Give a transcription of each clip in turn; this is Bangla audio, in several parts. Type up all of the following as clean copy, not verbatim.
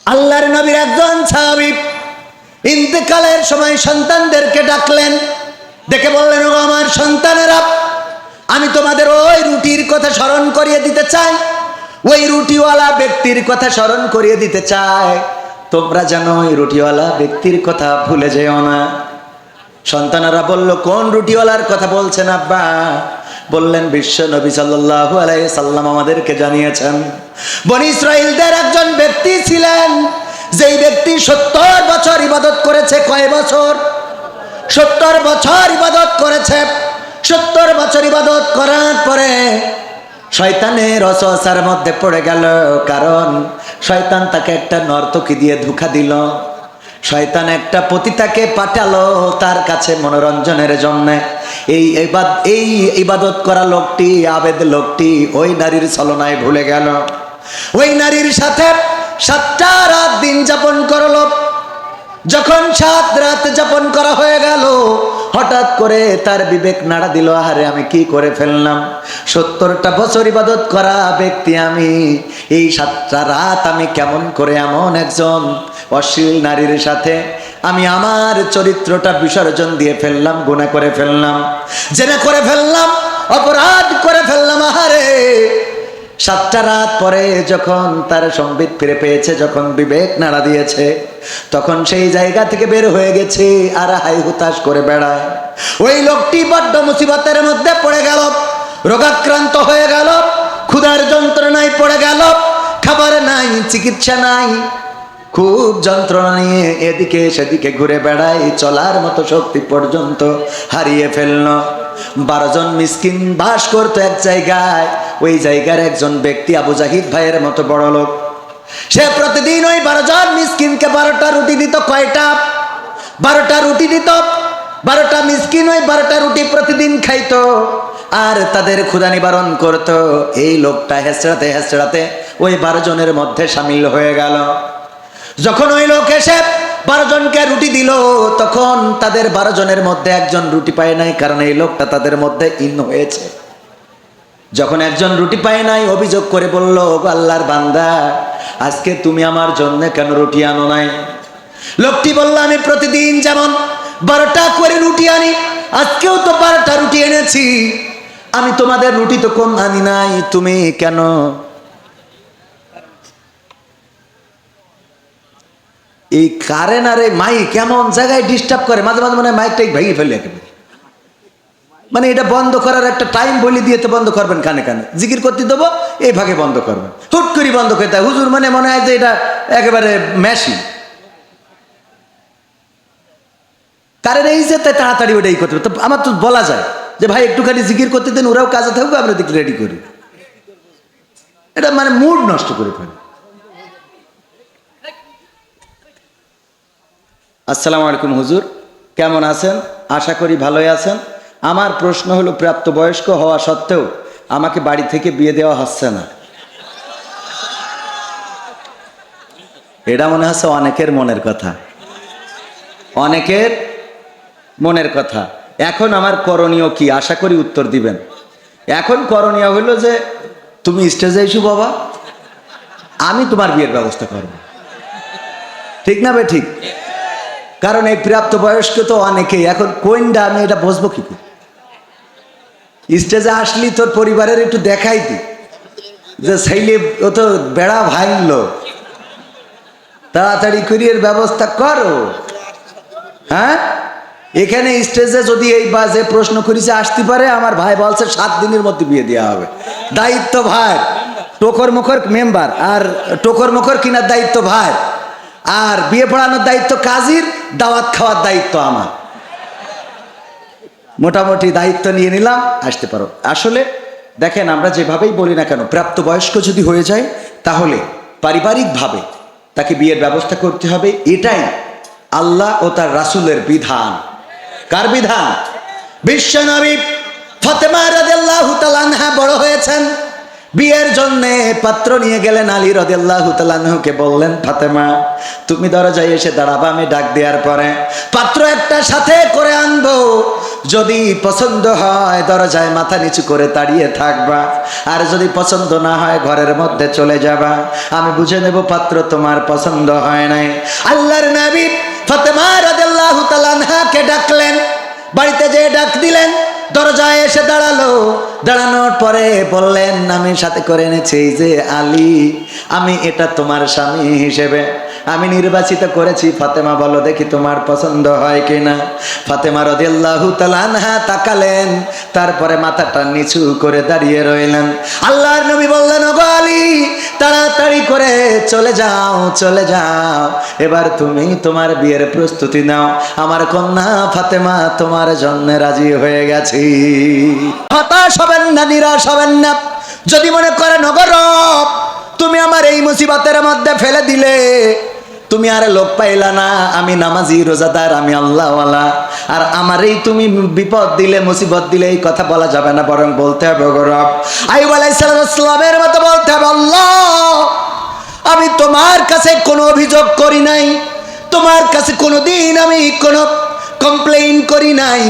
আল্লাহর নবীর একজন সাহাবী ইন্তেকালের সময় সন্তানদেরকে ডাকলেন, ডেকে বললেন, ও আমার সন্তানেরা, আমি তোমাদের ওই রুটির কথা স্মরণ করিয়ে দিতে চাই, ওই রুটিওয়ালা ব্যক্তির কথা স্মরণ করিয়ে দিতে চাই, তোমরা যেন ওই রুটিওয়ালা ব্যক্তির কথা ভুলে যেও না। সন্তানেরা বলল, কোন রুটিওয়ালার কথা বলছেন আব্বা? বললেন, বিশ্ব নবী সাল্লাল্লাহু আলাইহি সাল্লাম আমাদেরকে জানিয়েছেন, বনী ইসরাইলদের একজন ব্যক্তি ছিলেন, যেই ব্যক্তি 70 বছর ইবাদত করেছে। কয় বছর? 70 বছর ইবাদত করেছে। 70 বছর ইবাদত করার পরে শয়তানের ওয়াসওয়াসার মধ্যে পড়ে গেল, কারণ শয়তান তাকে একটা নর্তকী দিয়ে ধোঁকা দিল। শয়তান একটা পতিতাকে পাঠালো তার কাছে মনোরঞ্জনের জন্য। এই ইবাদত করা লোকটি, আবেদ লোকটি ওই নারীর ছলনায় ভুলে গেল, ওই নারীর সাথে 7টা রাত দিন যাপন করলো। যখন 7 রাত যাপন করা হয়ে গেল, হঠাৎ করে তার বিবেক নাড়া দিল, আরে আমি কি করে ফেললাম? 70টা বছর ইবাদত করা ব্যক্তি আমি, এই 7টা রাত আমি কেমন করে এমন একজন অশ্লীল নারীর সাথে আমি আমার চরিত্রটা বিসর্জন দিয়ে ফেললাম, গুনাহ করে ফেললাম, জেনা করে ফেললাম, অপরাধ করে ফেললাম। আহারে 7টা রাত পরে যখন তার সম্বিত ফিরে পেয়েছে, যখন বিবেক নাড়া দিয়েছে, তখন সেই জায়গা থেকে বের হয়ে গেছে আর হাই হুতাশ করে বেড়ায়। ওই লোকটি বড্ড মুসিবতের মধ্যে পড়ে গেল, রোগাক্রান্ত হয়ে গেল, ক্ষুধার যন্ত্রণায় পড়ে গেল, খাবার নাই, চিকিৎসা নাই, খুব যন্ত্রণা নিয়ে এদিকে সেদিকে ঘুরে বেড়ায়, চলার মতো শক্তি পর্যন্ত হারিয়ে ফেলল। 12 জন মিসকিন বাস করতো এক জায়গায়। ওই জায়গার একজন ব্যক্তি আবু জাহিদ ভাইয়ের মতো বড় লোক, সে প্রতিদিন ওই 12 জন মিসকিনকে 12টা রুটি দিত। কয়টা? 12টা রুটি দিত। 12টা মিসকিন ওই 12টা রুটি প্রতিদিন খাইতো আর তাদের ক্ষুধা নিবারণ করত। এই লোকটা হেসড়াতে হেসড়াতে ওই 12 জনের মধ্যে সামিল হয়ে গেল। যখন ওই লোক এসে 12 জনকে রুটি দিল, তখন তাদের 12 জনের মধ্যে একজন রুটি পায় নাই, কারণ এই লোকটা তাদের মধ্যে ইন হয়েছে। যখন একজন রুটি পায় নাই, অভিযোগ করে বলল, আল্লাহর বান্দা, আজকে তুমি আমার জন্য কেন রুটি আনো নাই? লোকটি বলল, আমি প্রতিদিন যেমন 12টা করে রুটি আনি, আজকেও তো 12টা রুটি এনেছি, আমি তোমাদের রুটি তো কম আনি নাই, তুমি কেন? এই কারেন্ট আর এই মাইক কেমন জায়গায় ডিস্টার্ব করে, মাঝে মাঝে মানে মাইকটাই ভেঙে ফেলে একেবারে। মানে এটা বন্ধ করার একটা টাইম বলে দিয়ে তো বন্ধ করবেন, কানে কানে জিকির করতে দেবো, এই ভাগে বন্ধ করবেন, হুট করে বন্ধ করে দেয় হুজুর, মানে মনে হয় যে এটা একেবারে মেশিন। কারেন্ট এই যে তাই তাড়াতাড়ি ওটাই করতে হবে। তো আমার তো বলা যায় যে ভাই একটুখানি জিকির করতে দেন, ওরাও কাজে থাকবে, আমরা দিকে রেডি করি। এটা মানে মুড নষ্ট করে ফেলে। আসসালামু আলাইকুম হুজুর, কেমন আছেন? আশা করি ভালোই আছেন। আমার প্রশ্ন হলো, প্রাপ্তবয়স্ক হওয়া সত্ত্বেও আমাকে বাড়ি থেকে বিয়ে দেওয়া হচ্ছে না। এটা মনে হচ্ছে অনেকের মনের কথা, অনেকের মনের কথা। এখন আমার করণীয় কি? আশা করি উত্তর দিবেন। এখন করণীয় হলো যে তুমি স্টেজে এসো বাবা, আমি তোমার বিয়ের ব্যবস্থা করব। ঠিক না বে? ঠিক। কারণ এই প্রাপ্তবয়স্ক তো অনেকেই, এখন কোনটা আমি এটা বুঝবো কি করে? স্টেজে আসলি তোর পরিবারের একটু দেখাই দি যে ছেলে ও তো বেড়া ভাঙলো, তাড়াতাড়ি করিয়ে ব্যবস্থা করো। হ্যাঁ, এখানে স্টেজে যদি এই বাজে প্রশ্ন করেছে আসতে পারে, আমার ভাই বলছে 7 দিনের মধ্যে বিয়ে দেওয়া হবে। দায়িত্ব ভাই, টোকর মুখর মেম্বার, আর টোকর মুখর কিনার দায়িত্ব ভাই, আর বিয়ে পড়ানোর দায়িত্ব কাজীর, দাওয়াত খাওয়ার দায়িত্ব আমার। মোটামুটি দায়িত্ব নিয়ে নিলাম, আসতে পারো। আসলে দেখেন, আমরা যেভাবেই বলি না কেন, প্রাপ্তবয়স্ক যদি হয়ে যায় তাহলে পারিবারিকভাবে তাকে বিয়ের ব্যবস্থা করতে হবে। এটাই আল্লাহ ও তার রাসূলের বিধান। কার বিধান? বিশ্বনবী ফাতেমা রাদিয়াল্লাহু তাআলা আনহা বড় হয়েছেন, বিয়ের জন্য পাত্র নিয়ে গেলেন। আলী রাদিয়াল্লাহু তাআলা আনহুকে বললেন, ফাতেমা তুমি দরজায় এসে দাঁড়াবা, আমি ডাক দেওয়ার পরে পাত্র একটা সাথে করে আনবো, যদি পছন্দ হয় দরজায় মাথা নিচু করে দাঁড়িয়ে থাকবা, আর যদি পছন্দ না হয় ঘরের মধ্যে চলে যাবা। আমি বুঝে নেব পাত্র তোমার পছন্দ হয় নাই। আল্লাহর নবী ফাতেমা রাদিয়াল্লাহু তাআলা আনহাকে ডাকলেন, বাড়িতে যেয়ে ডাক দিলেন, দরজায় এসে দাঁড়ালো। দাঁড়ানোর পরে বললেন, আমি সাথে করে এনেছি এই যে আলী, আমি এটা তোমার স্বামী হিসেবে আমি নির্বাচিত করেছি। ফাতেমা বলো দেখি তোমার পছন্দ হয় কিনা। ফাতেমা রাদিয়াল্লাহু তাআলা আনহা তাকালেন, তারপরে মাথাটা নিচু করে দাঁড়িয়ে রইলেন। আল্লাহর নবী বললেন, ওগো আলী, তাড়াতাড়ি করে চলে যাও, চলে যাও, এবার তুমি তোমার বিয়ের প্রস্তুতি নাও, আমার কন্যা ফাতেমা তোমার জন্য রাজি হয়ে গেছে। হতাশ হবেন না, নিরাশ হবেন না। যদি মনে করেন ওগো রব, তুমি আমার এই মুসিবতের মধ্যে ফেলে দিলে, তুমি আর লোক পাইলা না, আমি নামাজি রোজাদার, আমি আল্লাহওয়ালা, আর আমারই তুমি বিপদ দিলে, মুসিবত দিলে, এই কথা বলা যাবে না, বরং বলতে হবে ওগো রব, আইয়ুব আলাইহিস সালামের মতো বলতে হবে, আল্লাহ, আমি তোমার কাছে কোনো অভিযোগ করি নাই, তোমার কাছে কোনোদিন আমি কোনো কমপ্লেইন করি নাই,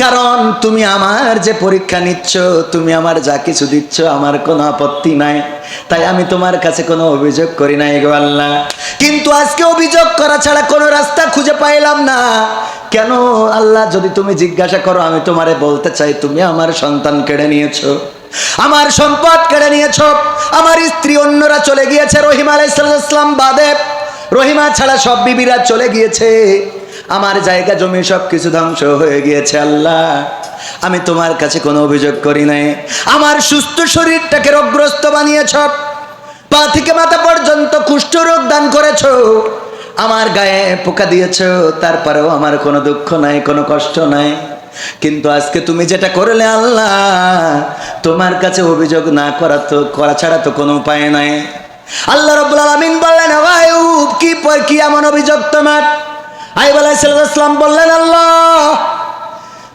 কারণ তুমি আমার যে পরীক্ষা নিচ্ছ, তুমি আমার যা কিছু দিচ্ছ, আমার কোনো আপত্তি নাই, তাই আমি তোমার কাছে কোনো অভিযোগ করি নাই গো আল্লাহ। কিন্তু আজকে অভিযোগ করা ছাড়া কোনো রাস্তা খুঁজে পাইলাম না। কেন আল্লাহ? যদি তুমি জিজ্ঞাসা করো, আমি তোমারে বলতে চাই, তুমি আমার সন্তান কেড়ে নিয়েছো, আমার সম্পদ কেড়ে নিয়েছো, আমার স্ত্রী অন্যরা চলে গিয়েছে, রহিমা আলাইহিস সালাম বাদে, রহিমা ছাড়া সব বিবিরা চলে গিয়েছে, আমার জায়গা জমি সব কিছু ধ্বংস হয়ে গিয়েছে। আল্লাহ, আমি তোমার কাছে কোনো অভিযোগ করি নাই। আমার সুস্থ শরীরটাকে রোগগ্রস্ত বানিয়েছ, পা থেকে মাথা পর্যন্ত কুষ্ঠ রোগ দান করেছ, আমার গায়ে পোকা দিয়েছ, তারপরেও আমার কোনো দুঃখ নাই, কোনো কষ্ট নাই। কিন্তু আজকে তুমি যেটা করলে আল্লাহ, তোমার কাছে অভিযোগ না করা ছাড়া তো কোনো উপায় নাই। আল্লাহ রাব্বুল আলামিন বললেন, আইয়ুব, কি এমন অভিযোগ তোমার? আইয়ুব আলাইহিস সালাম বললেন, আল্লাহ,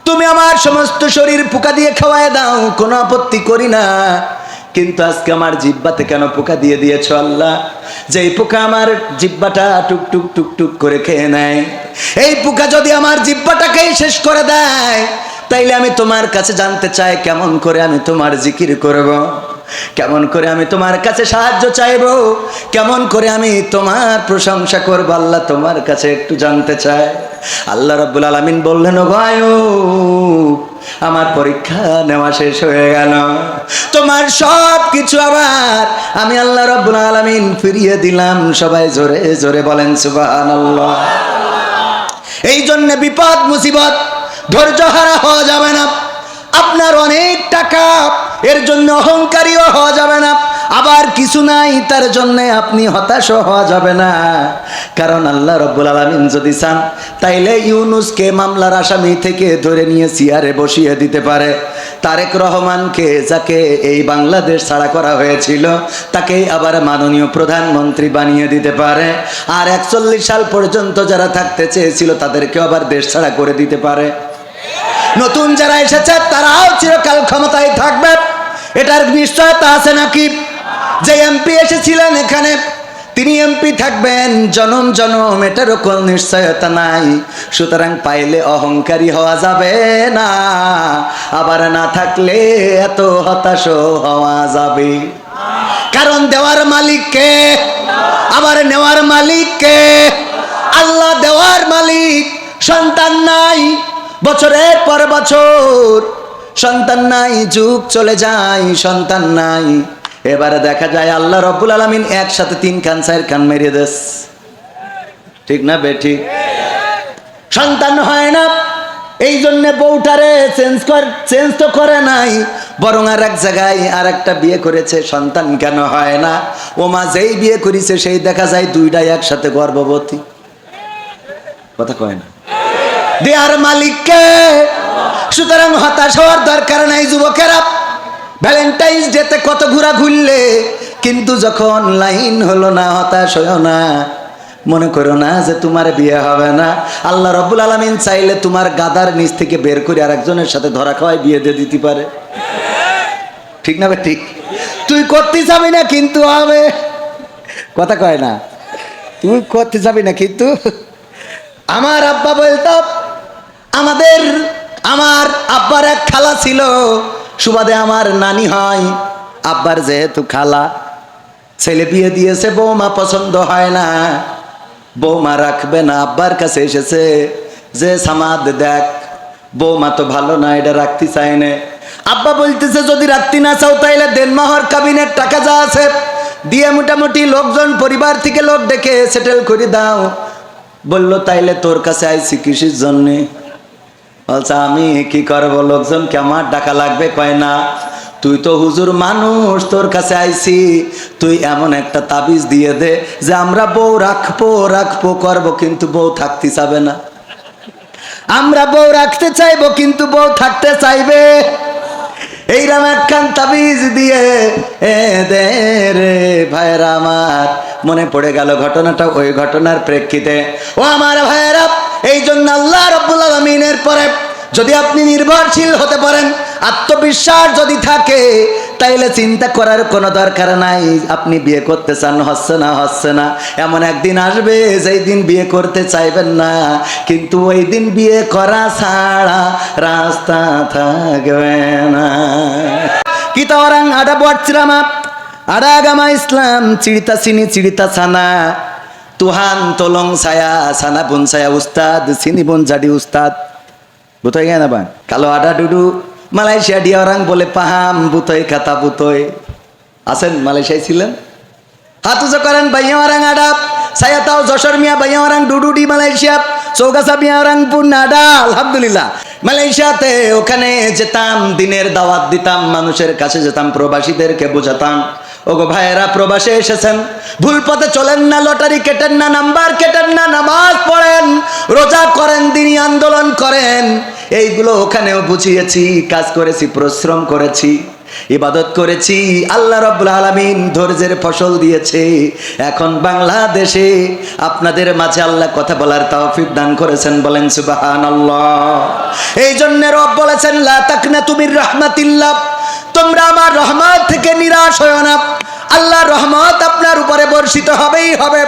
তুমি আমার সমস্ত শরীর পোকা দিয়ে খাওয়ায় দাও, কোনো আপত্তি করি না, কিন্তু আজকে আমার জিহ্বাতে কেন পোকা দিয়ে দিয়েছ আল্লাহ? যেই পোকা আমার জিহ্বাটা টুকটুক টুকটুক করে খেয়ে নেয়, এই পোকা যদি আমার জিহ্বাটাকেই শেষ করে দেয়, তাইলে আমি তোমার কাছে জানতে চাই, কেমন করে আমি তোমার জিকির করব, কেমন করে আমি তোমার কাছে সাহায্য চাইব, কেমন করে আমি তোমার প্রশংসা করব, আল্লাহ তোমার কাছে একটু জানতে চাই। আল্লাহ রাব্বুল আলামিন বললেন, ও আইয়ুব, আমার পরীক্ষা নেওয়া শেষ হয়ে গেল, তোমার সব কিছু আবার আমি আল্লাহ রাব্বুল আলামিন ফিরিয়ে দিলাম। সবাই জোরে জোরে বলেন সুবহানাল্লাহ। এই জন্য বিপদ মুসিবত ধৈর্য হারা হওয়া যাবে না। আপনার অনেক টাকা, এর জন্য অহংকারীও হওয়া যাবে না। আবার কিছু নাই, তার জন্য আপনি হতাশ হওয়া যাবে না। কারণ আল্লাহ রাব্বুল আলামিন যদি চান, তাইলে ইউনূসকে মামলার আসামি থেকে ধরে নিয়ে চেয়ারে বসিয়ে দিতে পারে। তারেক রহমানকে, যাকে এই বাংলাদেশ ছাড়া করা হয়েছিল, তাকে আবার মাননীয় প্রধানমন্ত্রী বানিয়ে দিতে পারে। আর 41 সাল পর্যন্ত যারা থাকতে চেয়েছিল, তাদেরকে আবার দেশ ছাড়া করে দিতে পারে। নতুন যারা এসেছে, তারাও চিরকাল ক্ষমতায় থাকবে, এটার নিশ্চয়তা আছে নাকি? যে এমপি এসেছিলেন এখানে, তিনি এমপি থাকবেন জনম জনম, এটারও কোনো নিশ্চয়তা নাই। সুতরাং পাইলে অহংকারী হওয়া যাবে না, আবার না থাকলে এত হতাশ হওয়া যাবে। কারণ দেওয়ার মালিক কে? আবার নেওয়ার মালিক কে? আল্লাহ দেওয়ার মালিক। সন্তান নাই, বছরের পর বছর সন্তান নাই, যুগ চলে যায়, সন্তান নাই। এবারে দেখা যায় আল্লাহ রাব্বুল আলামিন একসাথে 3 খান 4 খান মেরে দেস, ঠিক না বেঠিক? সন্তান হয় না, এই জন্য বউটারে চেঞ্জ তো করে নাই, বরং আর এক জায়গায় আর একটা বিয়ে করেছে। সন্তান কেন হয় না? ও মা যেই বিয়ে করেছে, সেই দেখা যায় 2টাই একসাথে গর্ভবতী। কথা কয় না? দেয়ার মালিককে। সুতরাং হতাশ হওয়ার দরকার নাই যুবকেরা। ভ্যালেন্টাইন্স ডেতে কত ঘোরা ঘুরলে, কিন্তু যখন লাইন হলো না, হতাশ হইও না। মনে করো না যে তোমার বিয়ে হবে না। আল্লাহ রাব্বুল আলামিন চাইলে তোমার গাদার নিচ থেকে বের করে আরেকজনের সাথে ধরা খাওয়ায় বিয়ে দিয়ে দিতে পারে, ঠিক না? ঠিক। তুই করতে যাবি না, কিন্তু হবে। কথা কয় না? তুই করতে যাবি না, কিন্তু আমার আব্বা বলতো, আমাদের আমার আব্বার এক খালা ছিল, সুবাদে আমার নানি হয়। আব্বার যেহেতু খালা, ছেলে বিয়ে দিয়েছে, বৌমা পছন্দ হয় না, বৌমা রাখবে না, আব্বার কাছে এসেছে যে সামাদ দেখ, বৌমা তো ভালো না, এটা রাখতে চাই না। আব্বা বলতেছে যদি রাখতে না চাও তাইলে দেনমাহর কাবিনের টাকা যা আছে দিয়ে মোটামুটি লোকজন পরিবার থেকে লোক ডেকে সেটেল করে দাও। বললো তাইলে তোর কাছে আইছি কিসের জন্যে? বলছে আমি কি করবো, লোকজনকে আমার ডাকা লাগবে। কয় না, তুই তো হুজুর মানুষ, তোর কাছে আইছি, তুই এমন একটা তাবিজ দিয়ে দে যে আমরা বউ রাখবো রাখবো করবো কিন্তু বউ থাকতে চাবে না, আমরা বউ রাখতে চাইবো কিন্তু বউ থাকতে চাইবে। এইরকম একখান তাবিজ দিয়ে দে রে ভাইরা আমার। মনে পড়ে গেল ঘটনাটা, ওই ঘটনার প্রেক্ষিতে ও আমার ভাইরা, এই জন্য আল্লাহ রাব্বুল আলামিনের পরে যদি আপনি নির্ভরশীল হতে পারেন, আত্মবিশ্বাস যদি থাকে, তাইলে চিন্তা করার কোনো দরকার নাই। আপনি বিয়ে করতে চান, হচ্ছে না হচ্ছে না, এমন একদিন আসবে যেই দিন বিয়ে করতে চাইবেন না, কিন্তু ওই দিন বিয়ে করা ছাড়া রাস্তা থাকবে না। kita orang ada buat ceramah, ada agama Islam, cerita sini cerita sana, Tuhan tolong saya, sana pun saya ustad, sini pun jadi ustad. Betul kan Bang? Kalau ada duduk Malaysia, dia orang boleh paham butoy kata butoy. Asen Malaysia ছিলেন? হাত উঁচু করেন, ভাইয়া orang ada. Saya tahu Joshor Mia banyak orang duduk di Malaysia. Sogasa Mia orang pun ada, alhamdulillah. মালয়েশিয়াতে ওখানে যেতাম, দিনের দাওয়াত দিতাম, মানুষের কাছে যেতাম, প্রবাসীদেরকে বোঝাতাম, ওগো ভাইয়েরা প্রবাসে এসেছেন, ভুল পথে চলেন না, লটারি কেটেন না, নাম্বার কেটেন না, নামাজ পড়েন, রোজা করেন, দিনী আন্দোলন করেন। এইগুলো ওখানেও বুঝিয়েছি, কাজ করেছি, পরিশ্রম করেছি, ইবাদত করেছি, আল্লাহ রাব্বুল আলামিন ধৈর্যের ফসল দিয়েছে। এখন বাংলাদেশে আপনাদের মাঝে আল্লাহ কথা বলার তৌফিক দান করেছেন, বলেন সুবহানাল্লাহ। এই জন্য রব বলেছেন লা তাকনাতু মির রাহমাতিল্লাহ, তোমরা আমার রহমত থেকে নিরাশ হয়ো না। আল্লাহর রহমত আপনার উপরে বর্ষিত হবেই হবে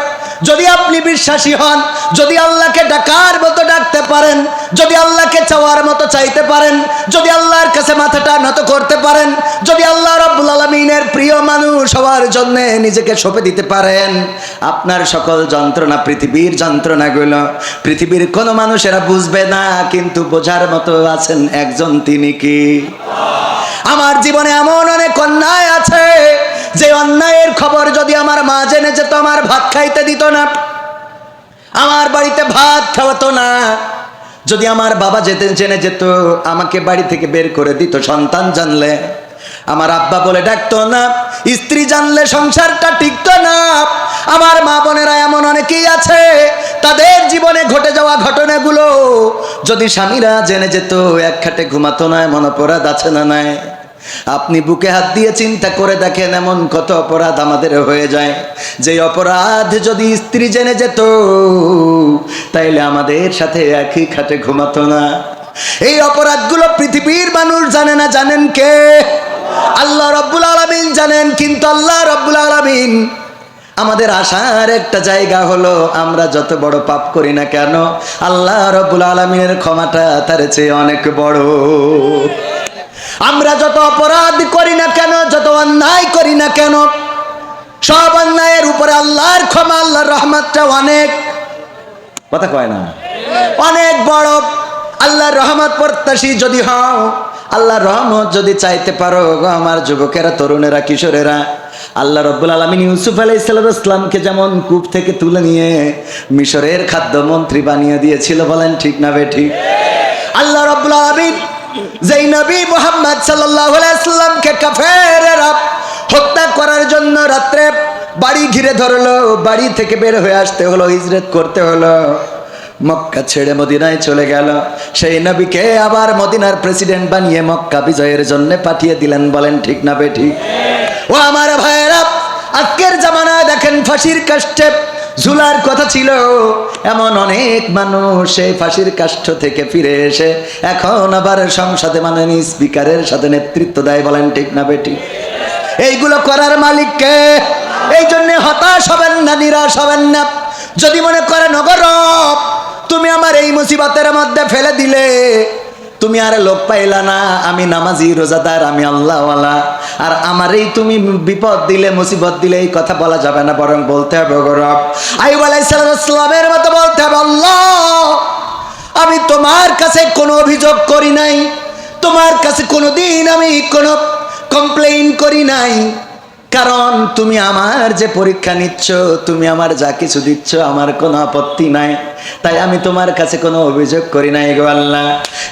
যদি আপনি বিশ্বাসী হন, যদি আল্লাহকে ডাকার মতো ডাকতে পারেন, যদি আল্লাহকে চাওয়ার মতো চাইতে পারেন, যদি আল্লাহর কাছে মাথাটা নত করতে পারেন, যদি আল্লাহ রাব্বুল আলামিনের প্রিয় মানুষ হওয়ার জন্য নিজেকে সঁপে দিতে পারেন, আপনার সকল যন্ত্রণা, পৃথিবীর যন্ত্রণাগুলো পৃথিবীর কোনো মানুষেরা বুঝবে না, কিন্তু বোঝার মতো আছেন একজন, তিনি কি? আমার জীবনে এমন অনেক অন্যায় আছে যে অন্যায়ের খবর যদি আমার মা জেনে যেত, আমার ভাত খাইতে দিত না, আমার বাড়িতে ভাত খাওয়াতো না। যদি আমার বাবা জেনে যেত, আমাকে বাড়ি থেকে বের করে দিত। সন্তান জানলে আমার আব্বা বলে ডাকতো না, স্ত্রী জানলে সংসারটা টিকতো না। আমার মা বোনেরা এমন অনেকেই আছে, তাদের জীবনে ঘটে যাওয়া ঘটনাগুলো যদি স্বামীরা জেনে যেত, এক খাটে ঘুমাতো না। এমন অপরাধ আছে না নাই? আপনি বুকে হাত দিয়ে চিন্তা করে দেখেন, এমন কত অপরাধ আমাদের হয়ে যায়, যে অপরাধ যদি স্ত্রী জেনে যেত, তাইলে আমাদের সাথে একই খাটে ঘুমাতো না। এই অপরাধগুলো পৃথিবীর মানুষ জানে না, জানেন কে? আল্লাহ রাব্বুল আলামিন জানেন। কিন্তু আল্লাহ রাব্বুল আলামিন আমাদের আশার একটা জায়গা হলো, আমরা যত বড় পাপ করি না কেন, আল্লাহ রাব্বুল আলামিনের ক্ষমাটা তার চেয়ে অনেক বড়। আমরা যত অপরাধ করি না কেন, যত অন্যায় করি না কেন, সব অন্যায়ের উপরে আল্লাহর ক্ষমা, আল্লাহর রহমতটা অনেক, কথা কয় না, অনেক বড়। আল্লাহর রহমত প্রত্যাশী যদি হও, আল্লাহর রহমত যদি চাইতে পারো, আমার যুবকেরা, তরুণেরা, কিশোরেরা, আল্লাহ রাব্বুল আলামিন ইউসুফ আলাইহিস সালামকে যেমন কূপ থেকে তুলে নিয়ে মিশরের খাদ্যমন্ত্রী বানিয়ে দিয়েছিল, বলেন ঠিক না বেঠিক? আল্লাহ রাব্বুল আলামিন যেই নবী মুহাম্মদ সাল্লাল্লাহু আলাইহি সাল্লামকে কাফেররা হত্যা করার জন্য রাত্রে বাড়ি ঘিরে ধরলো, বাড়ি থেকে বের হয়ে আসতে হলো, হিজরত করতে হলো, মক্কা ছেড়ে মদিনায় চলে গেল, সেই নবীকে আবার মদিনার প্রেসিডেন্ট বানিয়ে মক্কা বিজয়ের জন্য পাঠিয়ে দিলেন, বলেন ঠিক না বেঠিক? ও আমার ভাইয়েরা, আজকের জামানায় দেখেন ফাঁসির কাষ্ঠে ঝুলার কথা ছিল, এমন অনেক মানুষ সেই ফাঁসির কাষ্ঠ থেকে ফিরে এসে এখন আবার সংসদে মাননীয় স্পিকারের সাথে নেতৃত্ব দেয়, বলেন ঠিক না বেঠিক? এইগুলো করার মালিক কে? এই জন্য হতাশ হবেন না, নিরাশ হবেন না। যদি মনে করেন ওগো রব, তুমি আমার এই মুসিবতের মধ্যে ফেলে দিলে, তুমি আর লোক পাইলা না আমি নামাজি রোজাদার, আমি আল্লাহওয়ালা, আর আমারই তুমি বিপদ দিলে মুসিবত দিলে এই কথা বলা যাবে না, বরং বলতে হবে গৌরব আইয়ুব আলাইহিস সালামের মতো বলতে হবে, আল্লাহ আমি তোমার কাছে কোনো অভিযোগ করি নাই, তোমার কাছে কোনোদিন আমি কোনো কমপ্লেইন করি নাই, কারণ তুমি আমার যে পরীক্ষা নিচ্ছ, তুমি আমার যা কিছু দিচ্ছ আমার কোনো আপত্তি নাই, তাই আমি তোমার কাছে কোনো অভিযোগ করি নাই গো আল্লাহ।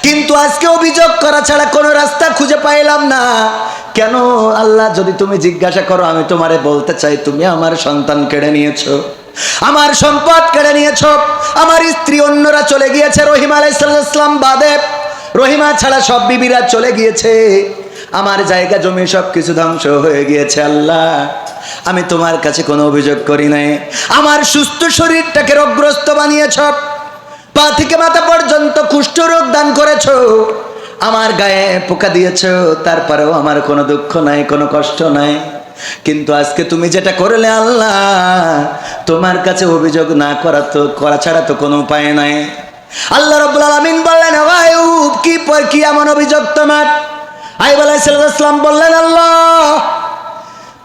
কিন্তু আজকে অভিযোগ করা ছাড়া কোনো রাস্তা খুঁজে পাইলাম না। কেন আল্লাহ? যদি তুমি জিজ্ঞাসা করো আমি তোমারে বলতে চাই, তুমি আমার সন্তান কেড়ে নিয়েছো, আমার সম্পদ কেড়ে নিয়েছো, আমার স্ত্রী অন্যরা চলে গিয়েছে, রহিমা আলাইহিস সালাম বাদে, রহিমা ছাড়া সব বিবিরা চলে গিয়েছে, আমার জায়গা জমি সব কিছু ধ্বংস হয়ে গিয়েছে। আল্লাহ আমি তোমার কাছে কোনো অভিযোগ করি নাই, আমার সুস্থ শরীরটাকে রোগগ্রস্ত বানিয়েছ, পা থেকে মাথা পর্যন্ত কুষ্ঠ রোগ দান করেছ, আমার গায়ে পোকা দিয়েছ, তারপরেও আমার কোনো দুঃখ নাই, কোনো কষ্ট নাই। কিন্তু আজকে তুমি যেটা করলে আল্লাহ, তোমার কাছে অভিযোগ না করা ছাড়া তো কোনো উপায় নাই। আল্লাহ রাব্বুল আলামিন বললেন, আইয়ুব কি এমন অভিযোগ তোমার? আইয়ুব আলাইহিস সালাম বললেন, আল্লাহ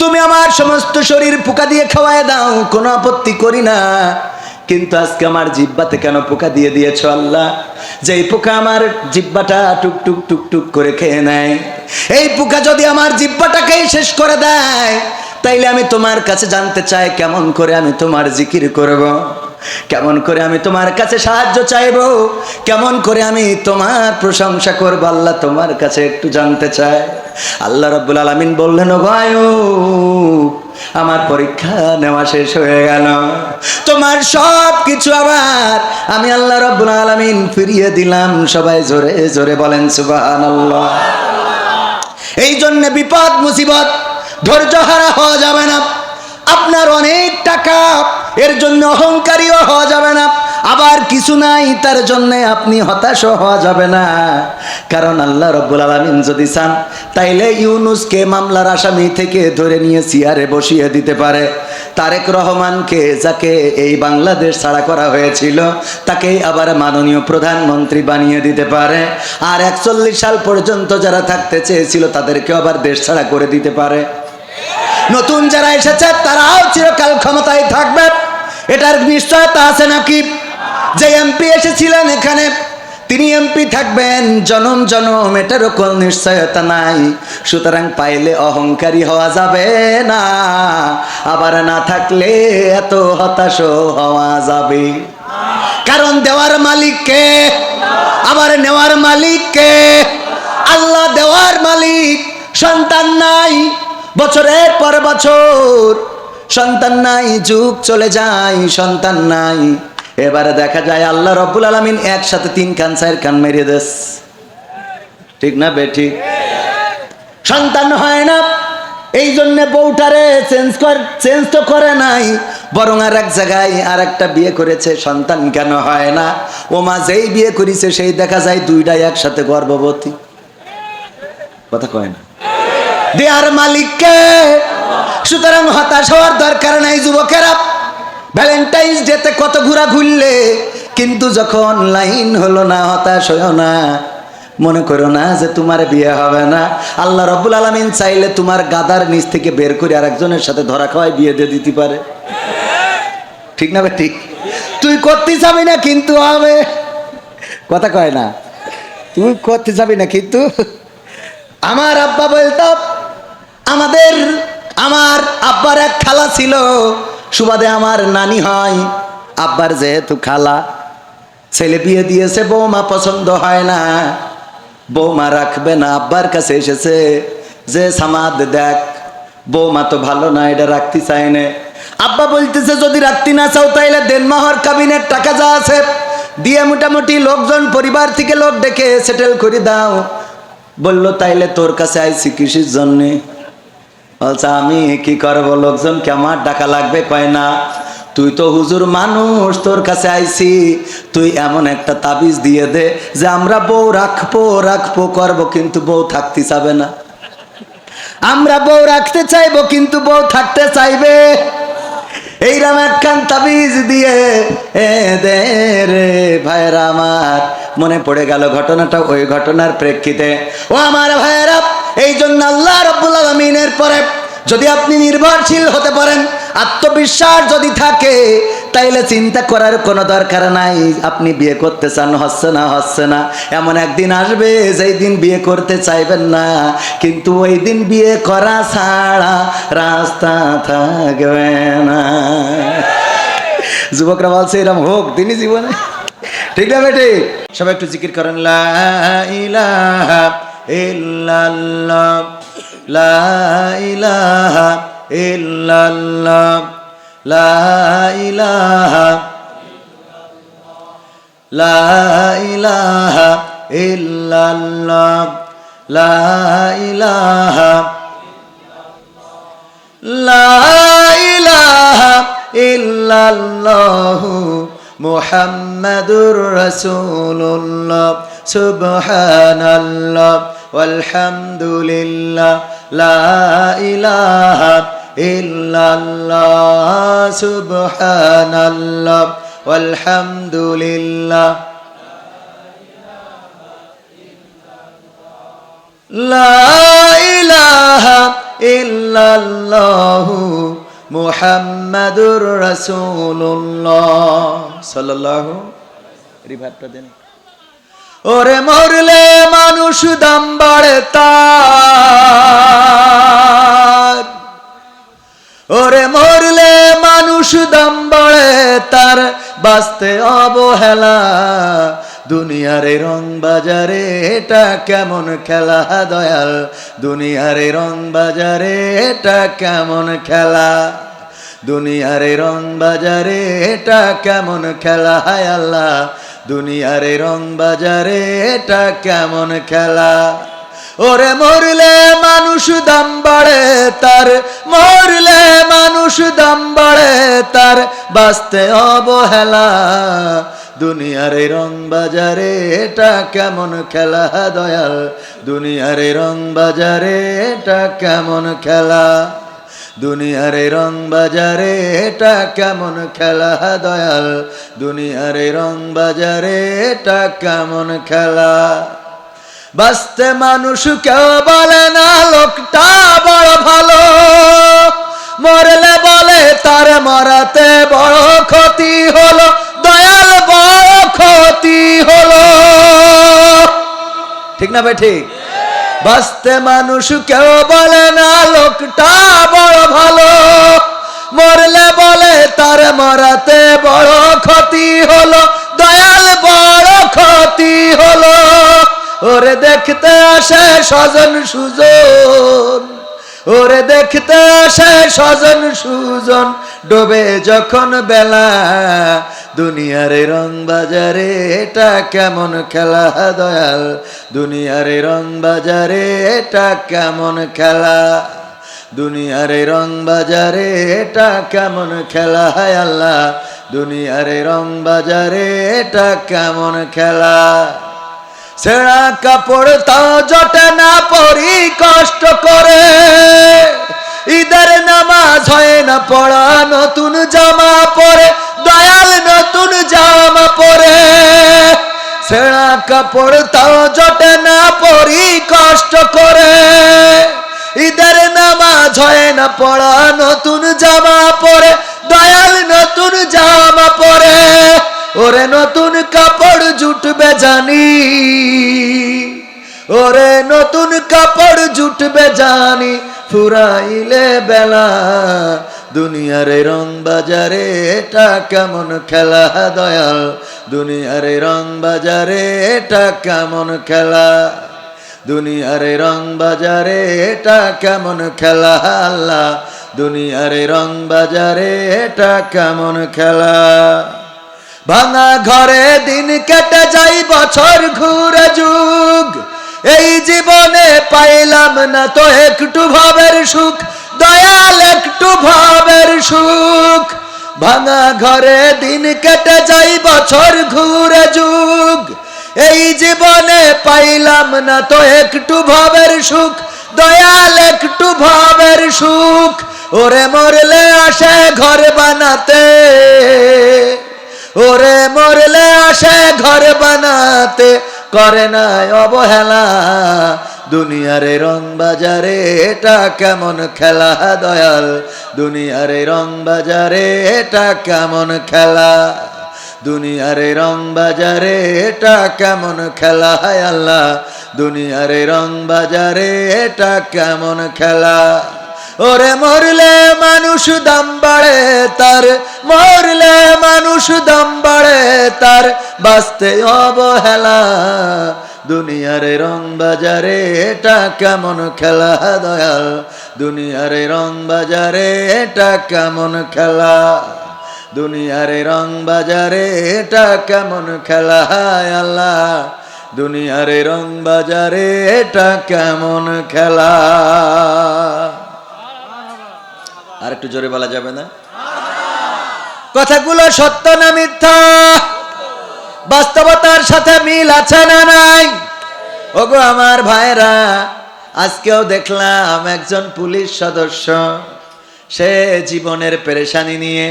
তুমি আমার সমস্ত শরীর পোকা দিয়ে খাওয়ায় দাও, কোনো আপত্তি করি না, কিন্তু আজকে আমার জিহ্বাতে কেন পোকা দিয়ে দিয়েছো আল্লাহ? যেই পোকা আমার জিহ্বাটা টুকটুক টুকটুক করে খেয়ে নেয়, এই পোকা যদি আমার জিহ্বাটাকেই শেষ করে দেয়, তাইলে আমি তোমার কাছে জানতে চাই কেমন করে আমি তোমার জিকির করব, কেমন করে আমি তোমার কাছে সাহায্য চাইব, কেমন করে আমি তোমার প্রশংসা করব, আল্লাহ তোমার কাছে একটু জানতে চাই। আল্লাহ রাব্বুল আলামিন বললেন, ও আইয়ুব আমার পরীক্ষা নেওয়া শেষ হয়ে গেল, তোমার সব কিছু আবার আমি আল্লাহ রাব্বুল আলামিন ফিরিয়ে দিলাম। সবাই জোরে জোরে বলেন সুবহানাল্লাহ। এই জন্য বিপদ মুসিবত ধৈর্য হারা হওয়া যাবে না। আপনার অনেক টাকা, এর জন্য অহংকারীও হওয়া যাবে না, আবার কিছু নাই তার জন্য আপনি হতাশ হওয়া যাবে না। কারণ আল্লাহ রাব্বুল আলামিন যদি চান তাইলে ইউনূসকে মামলার আসামি থেকে ধরে নিয়ে চেয়ারে বসিয়ে দিতে পারে, তারেক রহমানকে যাকে এই বাংলাদেশ ছাড়া করা হয়েছিল তাকেই আবার মাননীয় প্রধানমন্ত্রী বানিয়ে দিতে পারে, আর 41 সাল পর্যন্ত যারা থাকতে চেয়েছিল তাদেরকে আবার দেশ ছাড়া করে দিতে পারে। নতুন যারা এসেছে তারাও চিরকাল ক্ষমতায় থাকবে, এটার নিশ্চয়তা আছে নাকি? যে এমপি এসেছিলেন এখানে তিনি এমপি থাকবেন জনম জনম, এটারও কোনো নিশ্চয়তা নাই। সুতরাং পাইলে অহংকারী হওয়া যাবে না, আবার না থাকলে এত হতাশ হওয়া যাবে। কারণ দেওয়ার মালিক কে, আবার নেওয়ার মালিক কে? আল্লাহ দেওয়ার মালিক। সন্তান নাই, বছরের পর বছর সন্তান নাই, যুগ চলে যায়, সন্তান নাই। এবারে দেখা যায় আল্লাহ রাব্বুল আলামিন একসাথে 3 কান 4 কান মেরে দেস, ঠিক না বেঠিক? সন্তান হয় না, এই জন্য বউটারে চেঞ্জ তো করে নাই, বরং আর এক জায়গায় আর একটা বিয়ে করেছে। সন্তান কেন হয় না? ও মা যেই বিয়ে করেছে সেই দেখা যায় দুইটাই একসাথে গর্ভবতী। কথা কয় না? দেয়ার মালিককে। সুতরাং হতাশ হওয়ার দরকার নাই যুবকেরা। ভ্যালেন্টাইন্স ডেতে কত ঘোরা ঘুরলে, কিন্তু যখন লাইন হলো না হতাশ হইও না, মনে করো না যে তোমার বিয়ে হবে না। আল্লাহ রাব্বুল আলামিন চাইলে তোমার গাদার নিচ থেকে বের করে আরেকজনের সাথে ধরা খাওয়ায় বিয়ে দিয়ে দিতে পারে, ঠিক না? ঠিক। তুই করতে যাবি না কিন্তু হবে, কথা কয় না? তুই করতে যাবি না কিন্তু। আমার আব্বা বলতো, আমার আব্বার এক খালা ছিল, সুবাদে আমার নানি হয়। আব্বার যেহেতু খালা, ছেলে বিয়ে দিয়েছে, বৌমা পছন্দ হয় না, বৌমা রাখবে না, আব্বার কাছে এসেছে যে সামাদ দেখ বৌমা তো ভালো না, এটা রাখতে চাই না। আব্বা বলতেছে যদি রাখতে না চাও তাইলে দেনমাহর কাবিনের টাকা যা আছে দিয়ে মোটামুটি লোকজন পরিবার থেকে লোক ডেকে সেটেল করে দাও। বলল তাইলে তোর কাছে আইছি কিসের জন্যে? বলছে আমি কি করবো, লোকজনকে আমার টাকা লাগবে, কয় না তুই তো হুজুর মানুষ, তোর কাছে আইছি, তুই এমন একটা তাবিজ দিয়ে দে যে আমরা বউ রাখবো করবো, কিন্তু বউ থাকতে চাবে না। আমরা বউ রাখতে চাইবো কিন্তু বউ থাকতে চাইবে। এইরকম একখান তাবিজ দিয়ে দে রে ভাইরা আমার, মনে পড়ে গেল ঘটনাটা, ওই ঘটনার প্রেক্ষিতে ও আমার ভাইয়েরা, এই জন্য আল্লাহ রাব্বুল আলামিনের পরে যদি আপনি নির্ভরশীল হতে পারেন, আত্মবিশ্বাস যদি থাকে, তাইলে চিন্তা করার কোনো দরকার নাই আপনি বিয়ে করতে চান, হচ্ছে না। এমন একদিন আসবে যেই দিন বিয়ে করতে চাইবেন না, কিন্তু ওই দিন বিয়ে করা ছাড়া রাস্তা থাকবে না। যুবকরা বলছে এরকম হোক দিনই জীবনে, ঠিক না বেটি? সবাই একটু জিকির করেন, লা ইলাহা ইল্লাল্লাহ, লা ইলাহা ইল্লাল্লাহ, লা ইলাহা, লা ইলাহা ইল্লাল্লাহ, লা ইলাহা, লা ইলাহা ইল্লাল্লাহু মুহাম্মাদুর রাসূলুল্লাহ, সুবহানাল্লাহ ওয়ালহামদুলিল্লাহ, লা ইলাহা ইল্লাল্লাহ, সুবহানাল্লাহ ওয়ালহামদুলিল্লাহ, লা ইলাহা ইল্লাল্লাহু মুহাম্মাদুর রাসূলুল্লাহ সাল্লাল্লাহু রিভারটা দেন। ওরে মরলে মানুষ দাম বাড়ে তার, ওরে মরলে মানুষ দাম বাড়ে তার, বাঁচতে অবহেলা দুনিয়ারে রং বাজারে, এটা কেমন খেলা দয়াল, দুনিয়ারে রং বাজারে এটা কেমন খেলা, দুনিয়ারে রং বাজারে এটা কেমন খেলা, হায় আল্লাহ দুনিয়ারে রং বাজারে এটা কেমন খেলা। ওরে মরলে মানুষ দাম বাড়ে তার, মরলে মানুষ দাম বাড়ে তার, বাঁচতে অবহেলা দুনিয়ারে রং বাজারে এটা কেমন খেলা দয়াল, দুনিয়ারে রং বাজারে এটা কেমন খেলা, দুনিয়ারে রং বাজারে এটা কেমন খেলা দয়াল, দুনিয়ারে রং বাজারে এটা কেমন খেলা। বাঁচতে মানুষ কেউ বলে না লোকটা বড় ভালো, মরলে বলে তার মরাতে বড় ক্ষতি হলো, দয়াল বড় ক্ষতি হলো, ঠিক না ভাই? ঠিক। বাঁচতে মানুষ কেউ বলে না লোকটা বড় ভালো, মরলে বলে তার মরাতে বড় ক্ষতি হলো, দয়াল বড় ক্ষতি হলো। ওরে দেখতে আসে স্বজন সুজন, ওরে দেখতে আসে স্বজন সুজন, ডোবে যখন বেলা দুনিয়ারে রং বাজারে এটা কেমন খেলা দয়াল, দুনিয়ারে রং বাজারে এটা কেমন খেলা, দুনিয়ারে রং বাজারে এটা কেমন খেলা, হায় আল্লাহ দুনিয়ারে রং বাজারে এটা কেমন খেলা। ছেঁড়া কাপড় তাও জটে না পরি কষ্ট করে, ঈদের নামাজ হয় না পড়া নতুন জামা পরে, দয়াল নতুন জামা পরে। ছেঁড়া কাপড় তাও জটে না পরি কষ্ট করে, ঈদের নামাজ হয় না পড়া নতুন জামা পরে, দয়াল নতুন জামা পরে। ওরে নতুন কাপড় জুটবে জানি, ওরে নতুন কাপড় জুটবে জানি, ফুরাইলে বেলা দুনিয়ারে রং বাজারে এটা কেমন খেলা দয়াল, দুনিয়ারে রং বাজারে এটা কেমন খেলা, দুনিয়ারে রং বাজারে এটা কেমন খেলা, আল্লাহ দুনিয়ারে রং বাজারে এটা কেমন খেলা। ভাঙা ঘরে দিন কেটে যাই বছর ঘুরে যুগ, এই জীবনে পাইলাম না তো একটু ভাবের সুখ, দয়াল একটু ভাবের সুখ। ভাঙা ঘরে দিন কেটে যাই বছর ঘুরে যুগ, এই জীবনে পাইলাম না তো একটু ভাবের সুখ, দয়াল একটু ভাবের সুখ। ওরে মরলে আসে ঘর বানাতে, ওরে মরলে আসে ঘর বানাতে, করে না অবহেলা। দুনিয়ার রং বাজারে এটা কেমন খেলা দয়াল, দুনিয়ার রং বাজারে এটা কেমন খেলা, দুনিয়ার রং বাজারে এটা কেমন খেলা, হায় আল্লাহ দুনিয়ার রং বাজারে এটা কেমন খেলা। ওরে মরলে মানুষ দাম বাড়ে তার, মরলে মানুষ দাম বাড়ে তার, বাঁচতে অবহেলা। দুনিয়ার রং বাজারে এটা কেমন খেলা দয়াল, দুনিয়ার রং বাজারে এটা কেমন খেলা, দুনিয়ার রং বাজারে এটা কেমন খেলা, হায় আল্লাহ দুনিয়ার রং বাজারে এটা কেমন খেলা। আর একটু জোরে বলা যাবে না? কথাগুলো সত্য না মিথ্যা? বাস্তবতার সাথে মিল আছে না নাই? ওগো আমার ভাইরা, আজকেও দেখলাম একজন পুলিশ সদস্য, সে জীবনের পেরেশানি নিয়ে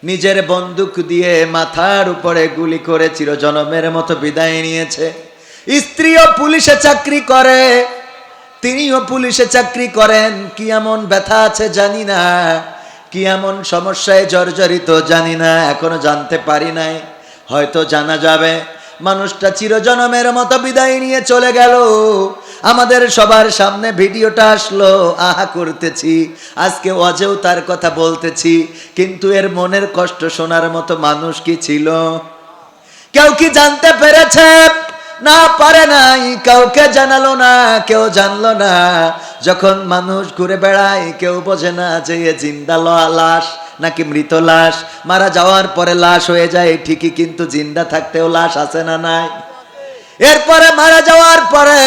নিজের বন্দুক দিয়ে মাথার উপরে গুলি করে চিরজনমের মতো বিদায় নিয়েছে। স্ত্রীও পুলিশে চাকরি করে, তিনিও পুলিশে চাকরি করেন। কি এমন ব্যথা আছে জানি না, কি এমন সমস্যায় জর্জরিত জানি না, এখনো জানতে পারি নাই, হয়তো জানা যাবে। মানুষটা চিরজনমের মতো বিদায় নিয়ে চলে গেল। আমাদের সবার সামনে ভিডিওটা আসলো, আহা করতেছি, আজকে ওয়াজেও তার কথা বলতেছি, কিন্তু এর মনের কষ্ট শোনার মতো মানুষ কি ছিল? কেউ কি জানতে পেরেছে? না, পারে নাই, কাউকে জানালো না, কেউ জানলো না। যখন মানুষ ঘুরে বেড়ায় কেউ বোঝে না যে এ জিন্দা লাশ নাকি মৃত লাশ। মারা যাওয়ার পরে লাশ হয়ে যায় ঠিকই, কিন্তু জিন্দা থাকতেও লাশ আছে না নাই? এরপরে মারা যাওয়ার পরে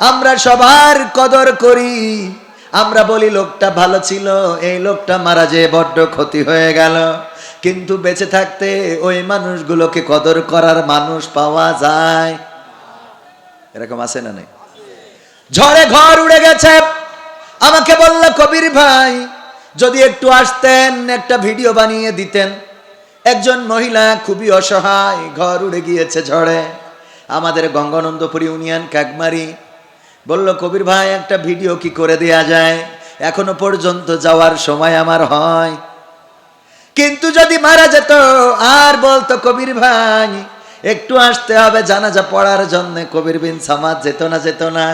আমরা সবার কদর করি, আমরা বলি লোকটা ভালো ছিল, এই লোকটা মারা যেয়ে বড্ড ক্ষতি হয়ে গেল। কিন্তু বেঁচে থাকতে ওই মানুষগুলোকে কদর করার মানুষ পাওয়া যায়? এরকম আছে না নাই? ঝড়ে ঘর উড়ে গেছে, আমাকে বলল কবির ভাই যদি একটু আসতেন, একটা ভিডিও বানিয়ে দিতেন। একজন মহিলা খুবই অসহায়, ঘর উড়ে গিয়েছে ঝড়ে, আমাদের গঙ্গানন্দপুর ইউনিয়ন কাকমারি। বলল কবির ভাই একটা ভিডিও কি করে দেয়া যায়? এখনো পর্যন্ত যাওয়ার সময় আমার হয়, কিন্তু যদি মারা যেত আর বলতো কবির ভাই একটু আসতে হবে জানাজা পড়ার জন্য, কবির বিন সামাদ যেত না।